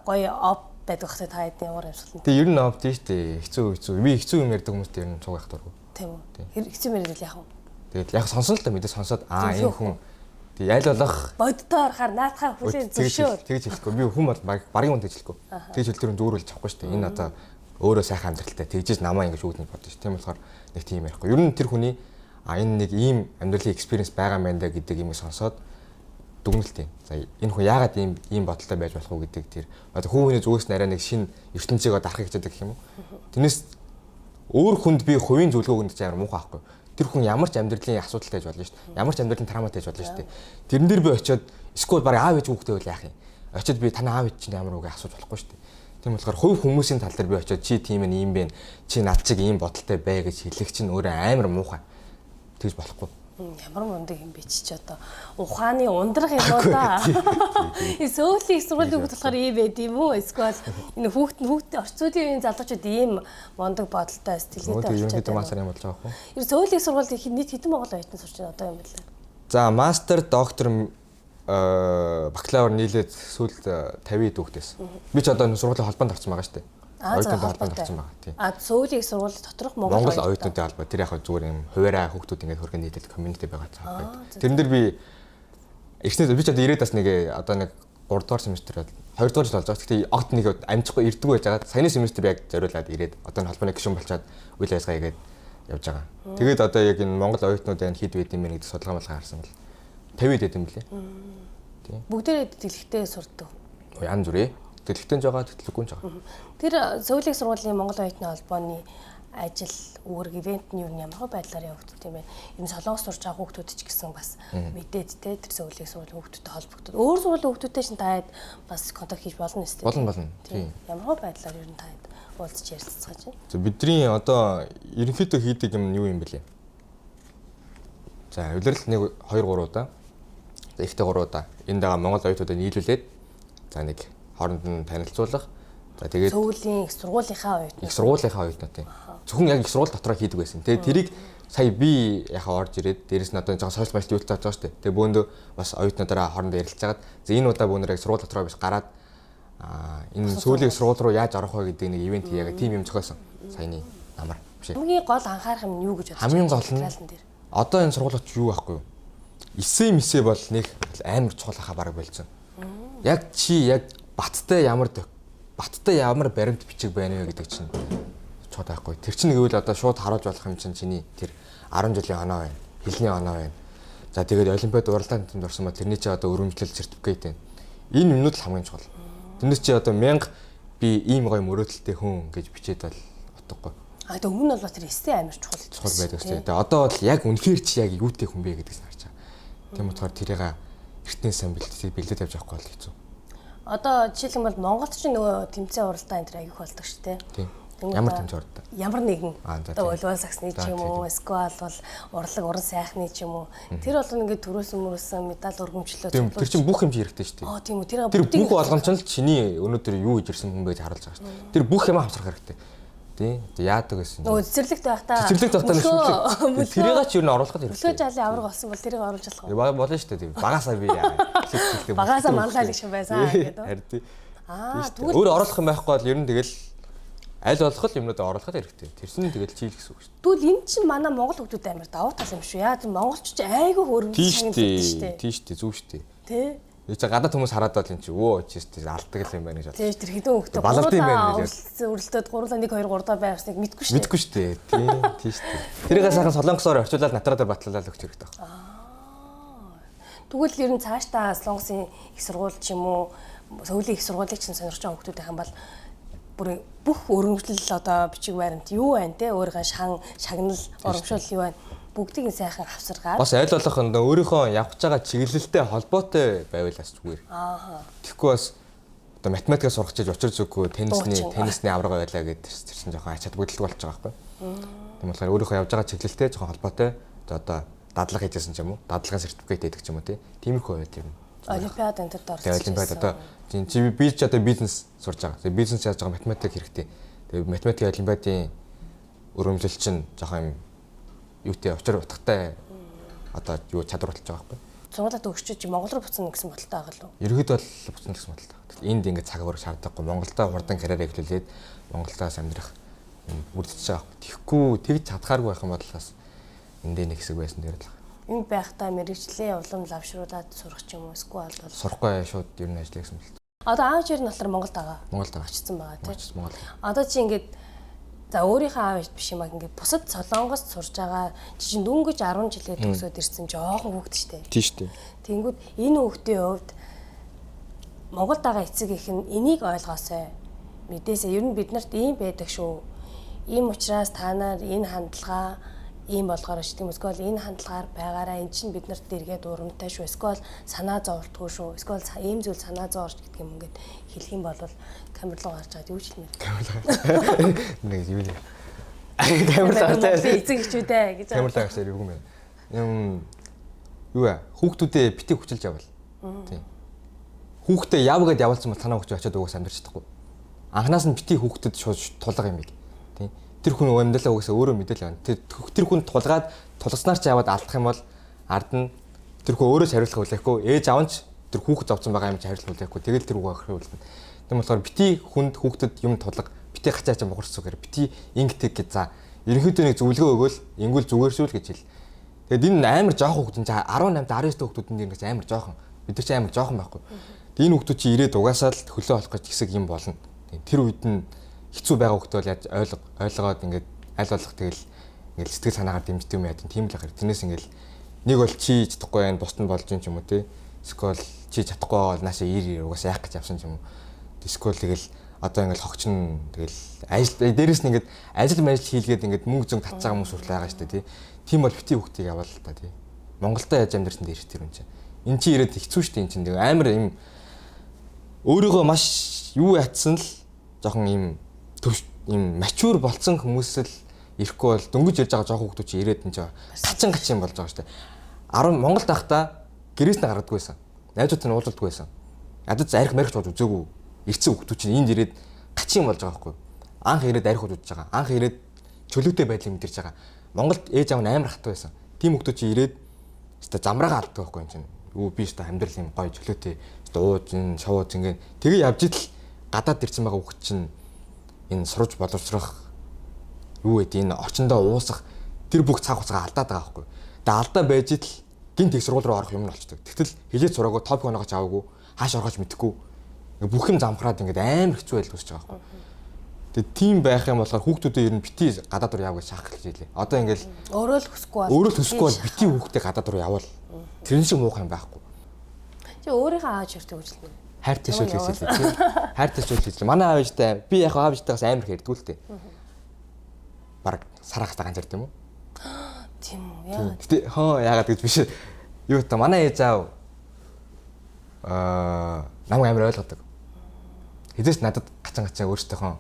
гоё оп байдаг хэ та хэдийн ямар амьсгал. Тэгээ ер нь оп тийм шүү дээ. Хэцүү. Би хэцүү юм ярьдаг хүмүүст ер нь цуг байх дурггүй. Тийм үү. Хэцүү юм яриад яах вэ? Тэгээд яг сонсон л да мэдээ сонсоод энэ хүн тэг яйл болох боддоор хаар наатахаа хүлээн зөвшөөр. Тэгж хэлэхгүй. Би хүн бол багийн хүн тэгж хэлэхгүй. Тэгж хэл төрөнд зөөрүүлж авахгүй шүү дээ. Энэ одоо өөрөө сайхан амьдралтай тэгжээс намаа ингэж үүднэ бодож шүү. Тийм болохоор нэг тийм ярихгүй. Ер нь тэр хүний энэ нэг ийм амьдралын экспириенс байгаа юм байна да гэдэг юмыг сонсоод дүгнэлтээ. За энэ хүн яагаад ийм бодолтой байж болох вэ гэдэг тэр одоо хүүхний зүгээс нарай нэг шинэ ертөнцийг дарахыг хичээдэг гэх юм уу. Тэрнээс өөр хүнд би хувийн зөвлөгөө өгнө гэж амар муухай байхгүй. Тэр хүн ямар ч амьдралын асуудалтай байж болно шүү дээ. Ямар ч амьдралын травматай байж болно шүү дээ. Тэрэн дээр би очиод эсвэл баг аав ээж хүүхдээ бол яах юм. Очиод би танаа аав ээж чинь ямар үг асууж болохгүй шүү дээ. Тийм болохоор хувь хүмүүсийн тал дээр би очиод чи тийм ээ ийм бэ. Чи над чиг ийм бодолтой бай гэж хэлэх чинь өөрөө амар муухай. Тэгж болохгүй. Ямар мундаг юм бэ чи одоо ухааны ундрах юм уу да. Сөүлийн сургуулийн хүүхд болохоор ийм байд юм уу? Эсвэл энэ хүүхд орцуулын залуучууд ийм мундаг бодолтой сэтгэлгээтэй болчиход байна. Мастер юм болж байгаа хөө. Ер сөүлийн сургуулийн нийт хэдэн Монгол оюутан сурч байна одоо юм бэ лээ? За мастер, доктор, бакалавр нийлээд сүүлд 50 дүүхтэйс. Би ч одоо сургуулийн холбоонд орсон байгаа шүү дээ. Оюутнууд холбоонд орсон байгаа тийм. Сөүлийн сургуулийн доторх Монгол оюутнуудын холбоо. Тэр яг зүгээр юм хуваараа хүүхдүүд ингээд хөргөн нийлээд комьюнити байгаа цаа. Тэрэн дээр би эхнээс би ч одоо ирээд бас нэг одоо нэг 3 дугаар семестр 2 дугаар жил болж байгаа. Гэхдээ огт нэг амжихгүй ирдэггүй байж байгаа. Саяны семестр би яг зориулаад ирээд одоо энэ холбооны гишүүн болчаад үйл ажиллагаа хийгээд явж байгаа. Тэгээд одоо яг энэ Монгол оюутнууд энэ хэд байд юм бэ гэдэг судалгаа малгай харсан бол 50 дэд юм блэ. Тийм. Бүгдээрээ тэтгэлэгтэй сурдаг. Янз бүрээ. Тэтгэлэгтэй жагаа, тэтгэлэггүй жагаа. Тэр сөүлийн сургуулийн Монгол оюутны холбооны ажил үүрэг ивент нь юу ямар байдлаар явагддаг юм бэ? Энэ солонгос сурж байгаа хүүхдүүд ч гэсэн бас мэдээд те тэр сөүлийн сургуулийн хүүхдүүдтэй холбогддог. Өөр сургуулийн хүүхдүүдтэй чинь таад бас контакт хийж болно шүү дээ. Болно. Тийм. Ямар байдлаар ер нь таад уулзч ярилцаж байна. За бидний одоо ерөнхийдөө хийдэг юм юу юм бэлээ? За улирал нэг 2 3 удаа. За ихтэй 3 удаа. Энд байгаа Монгол оюутнуудыг нийлүүлээд за нэг хооронд нь танилцуулах. За тэгээд сөүлийн их сургуулийнхаа оюутнууд. Их сургуулийнхаа оюутнууд тийм. Зөвхөн яг их сургууль дотроо хийдэг байсан. Тэгээд тэрийг сая би яхаа орж ирээд дээрэс нь одоо жоохон сошиал медиа юутай тааж байгаа шүү дээ. Тэгээд бөөндөө бас оюутнуудаараа хоорондоо ярилцаад за энэ удаа бөөнөр яг сургууль дотроо биш гараад энэ сөүлийн сургууль руу яаж орох вэ гэдэг нэг ивент хийгээ тим юм зохиосон. Саяны намар биш. Хамгийн гол анхаарах юм юу гэж бодож байна? Хамгийн гол нь одоо энэ сургуулиуд юу байхгүй юу? эсэ бол нэг амар чухал хаа бараг болсон. Яг чи яг баттай ямар баримт бичиг байна вэ гэдэг чинь чухал байхгүй. Тэр чинь гэвэл одоо шууд харуулж болох юм чинь чиний тэр 10 жилийн оноо байна. Хэлний оноо байна. За тэгээд олимпиад уралдаан тэмцээнд орсон ба тэрний чи одоо өргөмжлөл сертификат байна. Энэ юмнууд л хамгийн чухал. Тэрнээс чи одоо 1000 би ийм гоё мөрөөдөлтэй хүн гэж бичээд бол утгагүй. Тэгээ өмнө нь бол тэр эстэй амар чухал байдаг шүү дээ. Одоо бол яг үнэхээр чи яг юутэй хүн бэ гэдгийг харж байгаа. Тийм болохоор тэрийг эртний сайн бэлдээд явж авахгүй бол хэцүү. Одоо жишээлбэл Монголд ч нөгөө тэмцээн уралдаан энэ төр аягүйх болдог шүү дээ. Тийм. Ямар тэмцээн уралдаан? Ямар нэгэн. Одоо улвал саксны ч юм уу, эсвэл бол урлаг уран сайхны ч юм уу. Тэр бол ингээд төрөөсөн медаль өргөмжлөө. Тийм. Тэр чинь бүх юм хэрэгтэй шүү дээ. Тийм үү. Тэр бүх болгоомч нь чиний өнөөдөр юу хийж ирсэн хүн байж харуулж байгаа шүү дээ. Тэр бүх юм хамсрах хэрэгтэй. Тийм. Яадаг гэсэн. Нөгөө цэцэрлэгт байхдаа. Тэрийг ч юу н оруулах хэрэгтэй. Өглөө жалын авраг болсон бол тэрийг оруулж болох уу? Болно шүү дээ. Багасаа би багасаа манлайлаг шиг байсан гэдэг. Харин тийм. Өөр оруулах юм байхгүй бол ер нь тэгэл аль болох юмнууд оруулахад хэрэгтэй. Тэрсэн тэгэл чийл гэсэн үг шүү дээ. Тэгвэл энэ чинь манай монгол хүмүүс амар давуу тал юм шүү. Яа гэвэл монголч ч айгүй хөрөнгө санагддаг шүү дээ. Тийм шүү дээ. Зүг шүү дээ. Тий. Тэг чи гадаад хүмүүс хараад бол энэ чи өө чистэ алдаг юм байна гэж бодлоо. Тий, тэр хэдэн хөлтөө балалт юм байна гэж. Өрөлтөд 3 1 2 3 даа байгасныг мэдгүй шүү дээ. Мэдгүй шүү дээ. Тийм шүү дээ. Тэрийг сайхан солонгосоор орчуулаад натраа дээр батлуулаад өгч хэрэгтэй байна. Тэгвэл ер нь цаашдаа Солонгосын их сургууль ч юм уу, Сөүлийн их сургуулийг ч сонирхож байгаа хүмүүс байх юм бол бүр бүх өргөмжлөл одоо бичиг баримт юу байна те, өөрийнхөө шагнал, урамшуул юу байна, бүгдийг нь сайхан авсаргаад бас аль болох өөрийнхөө явж байгаа чиглэлтэй холбоотой байвал бас зүгээр. Тэгэхгүй бас одоо математикаа сурах чиж учир зүггүй теннисний аврага байлаа гэдэг тэрсэн жоохон ачаад бүдэлдэг болж байгаа байхгүй. Тийм болохоор өөрийнхөө явж байгаа чиглэлтэй жоохон холбоотой одоо дадлага хийжсэн ч юм уу, дадлагын сертификат өгдөг ч юм уу тиймэрхүү байд юм. Олимпиад энэ төр орсон. Тэгээ олимпиад одоо чи би ч одоо бизнес сурж байгаа. Тэгээ бизнес яаж байгаа математик хэрэгтэй. Тэгээ математикийн олимпиадын өрөмжлөл чинь жоохон юутэй учир утгатай одоо юу чадвар болж байгаа байхгүй. Цуглаад өгчөж Монгол руу буцна гэсэн бодолтой байгаа л уу? Ерөөд бол буцна гэсэн бодолтой. Энд ингээд цаг өөр шаардлагагүй. Монголдоо хурдан карьер эхлүүлээд Монголдоос амьдрах үрдэж байгаа. Тэгэхгүй тэгж чадхааргүй байх юм бодлоос эндээ нэг хэсэг байсан дээр л. Энд байхдаа мэрэгжлийн улам лавшруулад сурах ч юм уу эсвэл бол сурахгүй шууд ер нь ажиллаж гэсэн бэл. Одоо аав жир нь болохоор Монголд байгаа. Монголд очсон байгаа тийм. Монгол. Одоо чи ингээд за өөрийнхөө аав биш юм аа ингээд бусад Солонгост сурж байгаа чи дөнгөж 10 жилээр төгсөөд ирсэн жоохон хүүхэд штэ. Тийм штэ. Тэнгүүд энэ хүүхдийн хувьд Монголд байгаа эцэг их нь энийг ойлгоосой. Мэдээсээ ер нь биднэрт ийм байдаг шүү. Ийм учраас та нар энэ хандлага ийм болгоор ш тийм эсвэл энэ хандлагаар байгаараа эн чинь биднэрт дэргээд урамтай шүү. Эсвэл санаа зовлтгүй шүү. Эсвэл ийм зүйл санаа зовж гэдэг юм ингээд хэлэх юм бол камерлуу гарч чад юу ч хэлмээр. Нэг юу нэ. Камерлуу эцэг эхчүүдээ гэж. Камерлуу гарч ирэх юм байна. Юу вэ? Хүүхдүүдээ битгий хүчилж явал. Тийм. Хүүхдээ яв гэдээ явуулсан бол танаа хүч очиод угаас амьдарч чадахгүй. Анханаас нь битгий хүүхдэд шууд тулга юм бэ. Тийм. Тэр хүн амьдралаа угаасаа өөрөө мэдэл байна. Тэр хүн тулгаад тулгаснаар ч яваад алдах юм бол ард нь тэр хүн өөрөө хариулах хүлээхгүй, ээж аав нь ч тэр хүүхэд зовцсон байгаа юм чи хариулах хүлээхгүй. Тэгэл тэр хүүгээ хариулна. Тийм болохоор бити хүнд хүүхдэд юм тулга, бити гачаач бохорч зүгээр, бити ингэдэг гэж за. Ерөнхийдөө нэг зөвлөгөө өгөөл, ингүүл зүгээршүүл гэж хэл. Тэгэд энэ амар жоохон хүүхдэн чи 18-д 19-д хүүхдүүд ингэж амар жоохон. Бид нар чи амар жоохон байхгүй. Энэ хүүхдүүд чи ирээд угаасаа л хөлөө олох гэж хэсэг юм болно. Тэр үед нь хэцүү байгаа хүүхдээ бол яаж ойлгоод ингээд аль болох тэгэл ингээд сэтгэл санаагаар дэмждэг юм яа тийм л ахэр. Тэрнээс ингээд нэг бол чи чадахгүй байх, бусд нь болж юм ч юм уу те. Эсвэл чи чадахгүй бол наашаа ир угаасаа яах гэж авсан ч юм уу. Эсвэл тэгэл одоо ингээд хогчин тэгэл ажил дээрээс нь ингээд ажил хийлгээд ингээд мөнгө зөнгө татцаа хүмүүс хүртэл байгаа шүү дээ тий. Тийм бол бити хүүхдийг яваал л та тий. Монголдо яаж амьдрсан дээр тэр юм чинь. Энд чи ирээд хэцүү шүү дээ энэ чинь. Амар юм өөрийгөө маш юу ятсан л жоохон юм мачур болцсон хүмүүс л ирэхгүй бол дөнгөж ирж байгаа жоохон хүмүүс чи ирээд энэ цачин гачин болж байгаа шүү дээ. 10 Монголд байхдаа гэрээс нь гаргадаггүй байсан. Найзууд нь уулздаггүй байсан. Ядаж арх марих ч үзээгүй. Ирцэн хүмүүс чинь энд ирээд гачин болж байгаа байхгүй. Анх ирээд арх үзэж байгаа. Анх ирээд чөлөөтэй байдлыг мэдэрч байгаа. Монголд ээж аав нь амар хатуу байсан. Тим хүмүүс чи ирээд өстой замраагаа алддаг байхгүй юм чинь. Юу би өстой амьдрал юм гоё чөлөөтэй. Өстой ууж ин шовооз ингээ. Тэгээ явж идэл гадаад ирсэн байгаа хүмүүс чинь энэ сурж боловсрох юу гэдэг энэ очиндоо уусах тэр бүх цаг хугацаа алдаад байгаа байхгүй. Тэгээ алдаа байж идэл гинт их сургууль руу орох юм нь болчдөг. Тэгтэл хилээд сураагүй, топик оноогоо аваагүй, хааш орохож мэдэхгүй. Ингээ бүх юм замхраад ингээд амар хэцүү байдал үүсэж байгаа байхгүй. Тэгээ тийм байх юм болохоор хүүхдүүдээ ер нь бити гадаад руу яав гэж шахах гэж хэлээ. Одоо ингээд өөрөө л хүсэхгүй бол бити хүүхдээ гадаад руу явал тэрэн шиг муухай юм байхгүй. Чи өөрийнхөө аав чиртэй үжилнэ. Хайртай шүү л хэлээ тийм. Хайртай шүү л хэлээ. Манай аав ээжтэй би яг аав ээжтэйгээс амар хэрдгүү л дээ. Бараг сарахтаа ганц ярд юм уу? Тийм үү яагаад? Гэтэ яагаад гэж биш. Юу та манай ээж аав намайг амар ойлгодог. Хэдээс надад гацан өөртөөхөө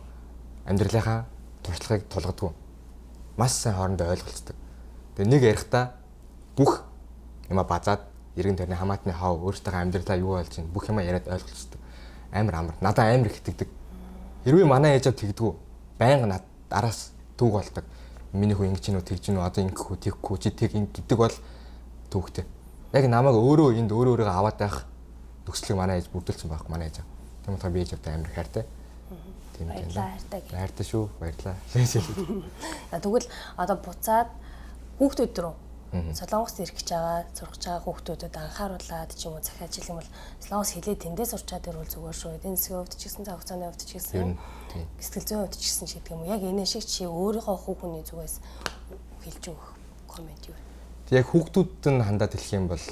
амьдралынхаа туршлагыг тулгадаг. Маш сайн хоорондоо ойлголцдог. Тэгээ нэг ярихдаа бүх юма базаад эргэн тойрны хамаатны хав өөртөөхөө амьдралаа юу болж байна бүх юма яриад ойлголцдог. Амар. Надад амар их итгэдэг. Хэрвээ манай ээж аав тэгдэггүй байнга араас түүг болдог. Миний хүү ингэж гинүү тэгж гинүү одоо ингэх үү тэгхгүй чи тэг гэдэг бол түүхтэй. Яг намайг өөрөө өөрийгөө аваад байх төгслийг манай ээж бүрдүүлсэн байхгүй манай ээж. Тийм утгаар би ээжтэй амар хайртай. Тийм ээ. Хайртай шүү. Баярлаа. Тэгвэл одоо буцаад хүүхдүүд рүү Солонгост ирэх гэж байгаа, сурах гэж байгаа хүүхдүүдэд анхааруулад ч юм уу захиаж хэлэх юм бол Солонгос хэлээ тэндээ сурчаад ирвэл зүгээр шүү. Эдийн засгийн хувьд ч гэсэн цаг хугацааны хувьд ч гэсэн сэтгэл зүйн хувьд ч гэсэн гэдэг юм уу. Яг энэ шиг чи өөрийнхөө хүүхний зүгээс хэлж өгөх комент юу вэ? Тэг яг хүүхдүүд нь хандаад хэлэх юм бол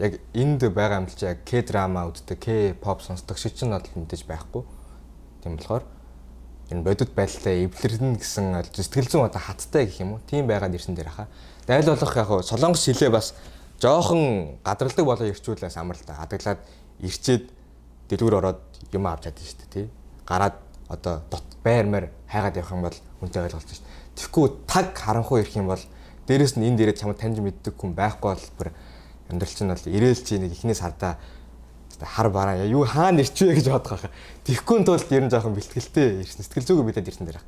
яг энд байгаа юм л чи яг К-драма үздэг, К-pop сонсдог шиг ч нь бол мэдээж байхгүй. Тийм болохоор энэ бодит байдалтай эвлэрнэ гэсэн сэтгэл зүйн одоо хаттай гэх юм уу. Тийм байгаад ирсэн дээр хаа. Айл болох яг солонгос хэлээ бас жоохон гадралдаг болоо ирчүүлээс амар л да. Адаглаад ирчээд дэлгүүр ороод юм авч чадсан шүү дээ тий. Гараад одоо байрмаар хайгаад явах юм бол үнтэй ойлголцсон шүү дээ. Тэгэхгүй таг харанхуй ирэх юм бол дээрэс нь энд ирээд чамд таньж мэддэг хүн байхгүй бол бүр амьдрал чинь бол ирээл чи нэг ихнээс хардаа хар бараа юу хаана ирчвэ гэж бодох байхаа. Тэгэхгүй тулд ер нь жоохон бэлтгэлтэй ирсэн. Сэтгэл зүгөө мэдээд ирсэн дээр.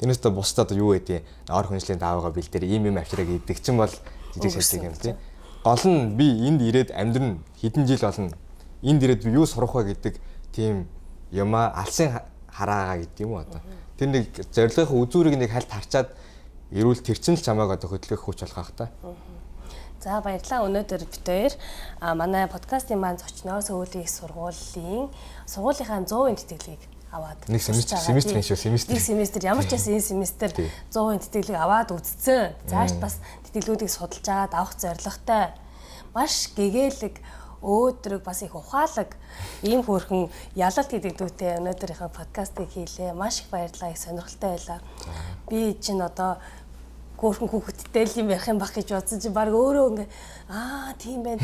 Тэрнээс та бусдад юу гэдэг ор хүнслийн даавгаа бэлдээр ийм авчираа гэдэг чинь бол жижиг сажиг юм тий. Гол нь би энд ирээд амьдрын хэдэн жил болно. Энд ирээд би юу сурах вэ гэдэг тийм юма алсын хараагаа гэдэг юм уу одоо. Тэр нэг зорилгын үзүүрийг нэг хальт харчаад ирүүл тэр чинь л чамааг одоо хөдөлгөх хүч болох та. За баярлалаа. Өнөөдөр бид хоёр манай подкастын маань зочноор Сөүлийн сургуулийн сургуулийнхаа 100% тэтгэлгийг аваад нэг семестрийн шүү семестр. Нэг семестр ямар ч байсан энэ семестр 100% тэтгэлгийг аваад үзсэн. Зааш бас тэтгэлгүүдийг судалж аваад авах зорилготой. Маш гэгээлэг өөдрөг бас их ухаалаг ийм хөөрхөн ялалт гэдэг дүүтэй өнөөдрийнхөө подкастыг хийлээ. Маш их баярлалаа. Их сонирхолтой байлаа. Би чинь одоо хөөрхөн хүүхэдтэй л юм ярих юм бах гэж бодсон чи баг өөрөө ингээ тийм байна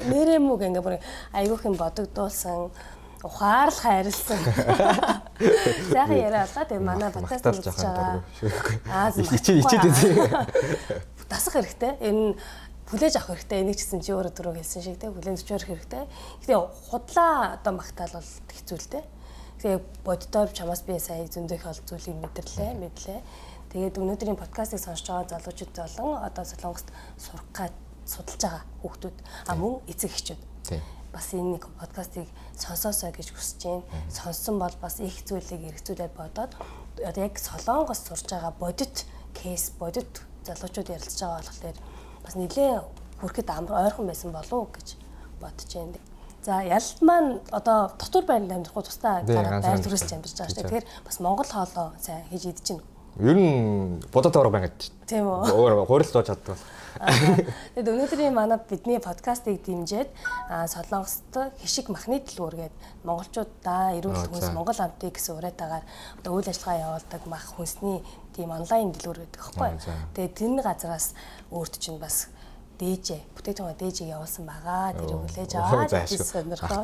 нэрээ мүг ингээ бүр айгүйх юм бодогдуулсан ухаарл хайрлсан. Сайхан яриа болоо. Тэгээ манай подкаст хийж байгаа. Ичээд дасах хэрэгтэй. Энэ хүлээж авах хэрэгтэй. Энийг ч гэсэн чи өөрөө түрүү хэлсэн шиг те хүлээн зөвшөөрөх хэрэгтэй. Гэтэ худлаа одоо магтаал бол хэцүү л те. Тэгээ боддоор чамаас би сая зөндөх ол зүйлийг мэдлээ. Тэгээд өнөөдрийн подкастыг сонсож байгаа залуучууд болон одоо Солонгост сурах гэж судалж байгаа хүүхдүүд мөн эцэг эхчүүд. Бас энэ подкастыг сонсоосоо гэж хүсэж байна. Сонссон бол бас их зүйлийг эргцүүлээд бодоод одоо яг Солонгост сурж байгаа бодит кейс, бодит залуучууд ярилцж байгаа болохоор бас нэлээ хүрэхэд ойрхон байсан болов уу гэж бодож байна. За ялалт маань одоо дотор байранд амьдрахгүй тусдаа байр төрөлж амьдарч байгаа шүү дээ. Тэгэхээр бас Монгол хоолоо сайн хийж идэж байна. Ер нь бодоод байгаа байгаад. Тийм үү. Өөр хуралдаж чаддаг. Тэгэд өнөөдрийн манай бидний подкастыг дэмжиж Солонгост хишиг махны дэлгүүр гээд монголчуудаа эрүүл хүнс Монгол амтыг гэсэн уриатаагаар одоо үйл ажиллагаа явуулдаг мах хүнсний тийм онлайн дэлгүүр гэдэг аахгүй. Тэгээд тэр газраас өөрт чинь бас бүтээгдэхүүн дээжийг явуулсан байгаа. Тэр хүлээж аваад сонирхоо.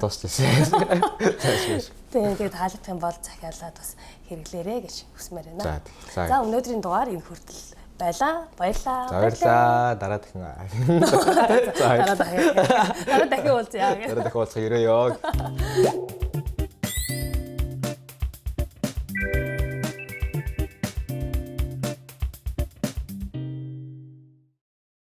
Тэгээд таалагдах юм бол захиалаад бас хэрэглээрэй гэж хүсмээр байна. За өнөөдрийн дугаар энэ хүртэл байлаа. Баярлалаа. Баярлалаа. Дараа дахин. Дараа дахин уулзъя. Дараа дахин уулзах ирээ ёо.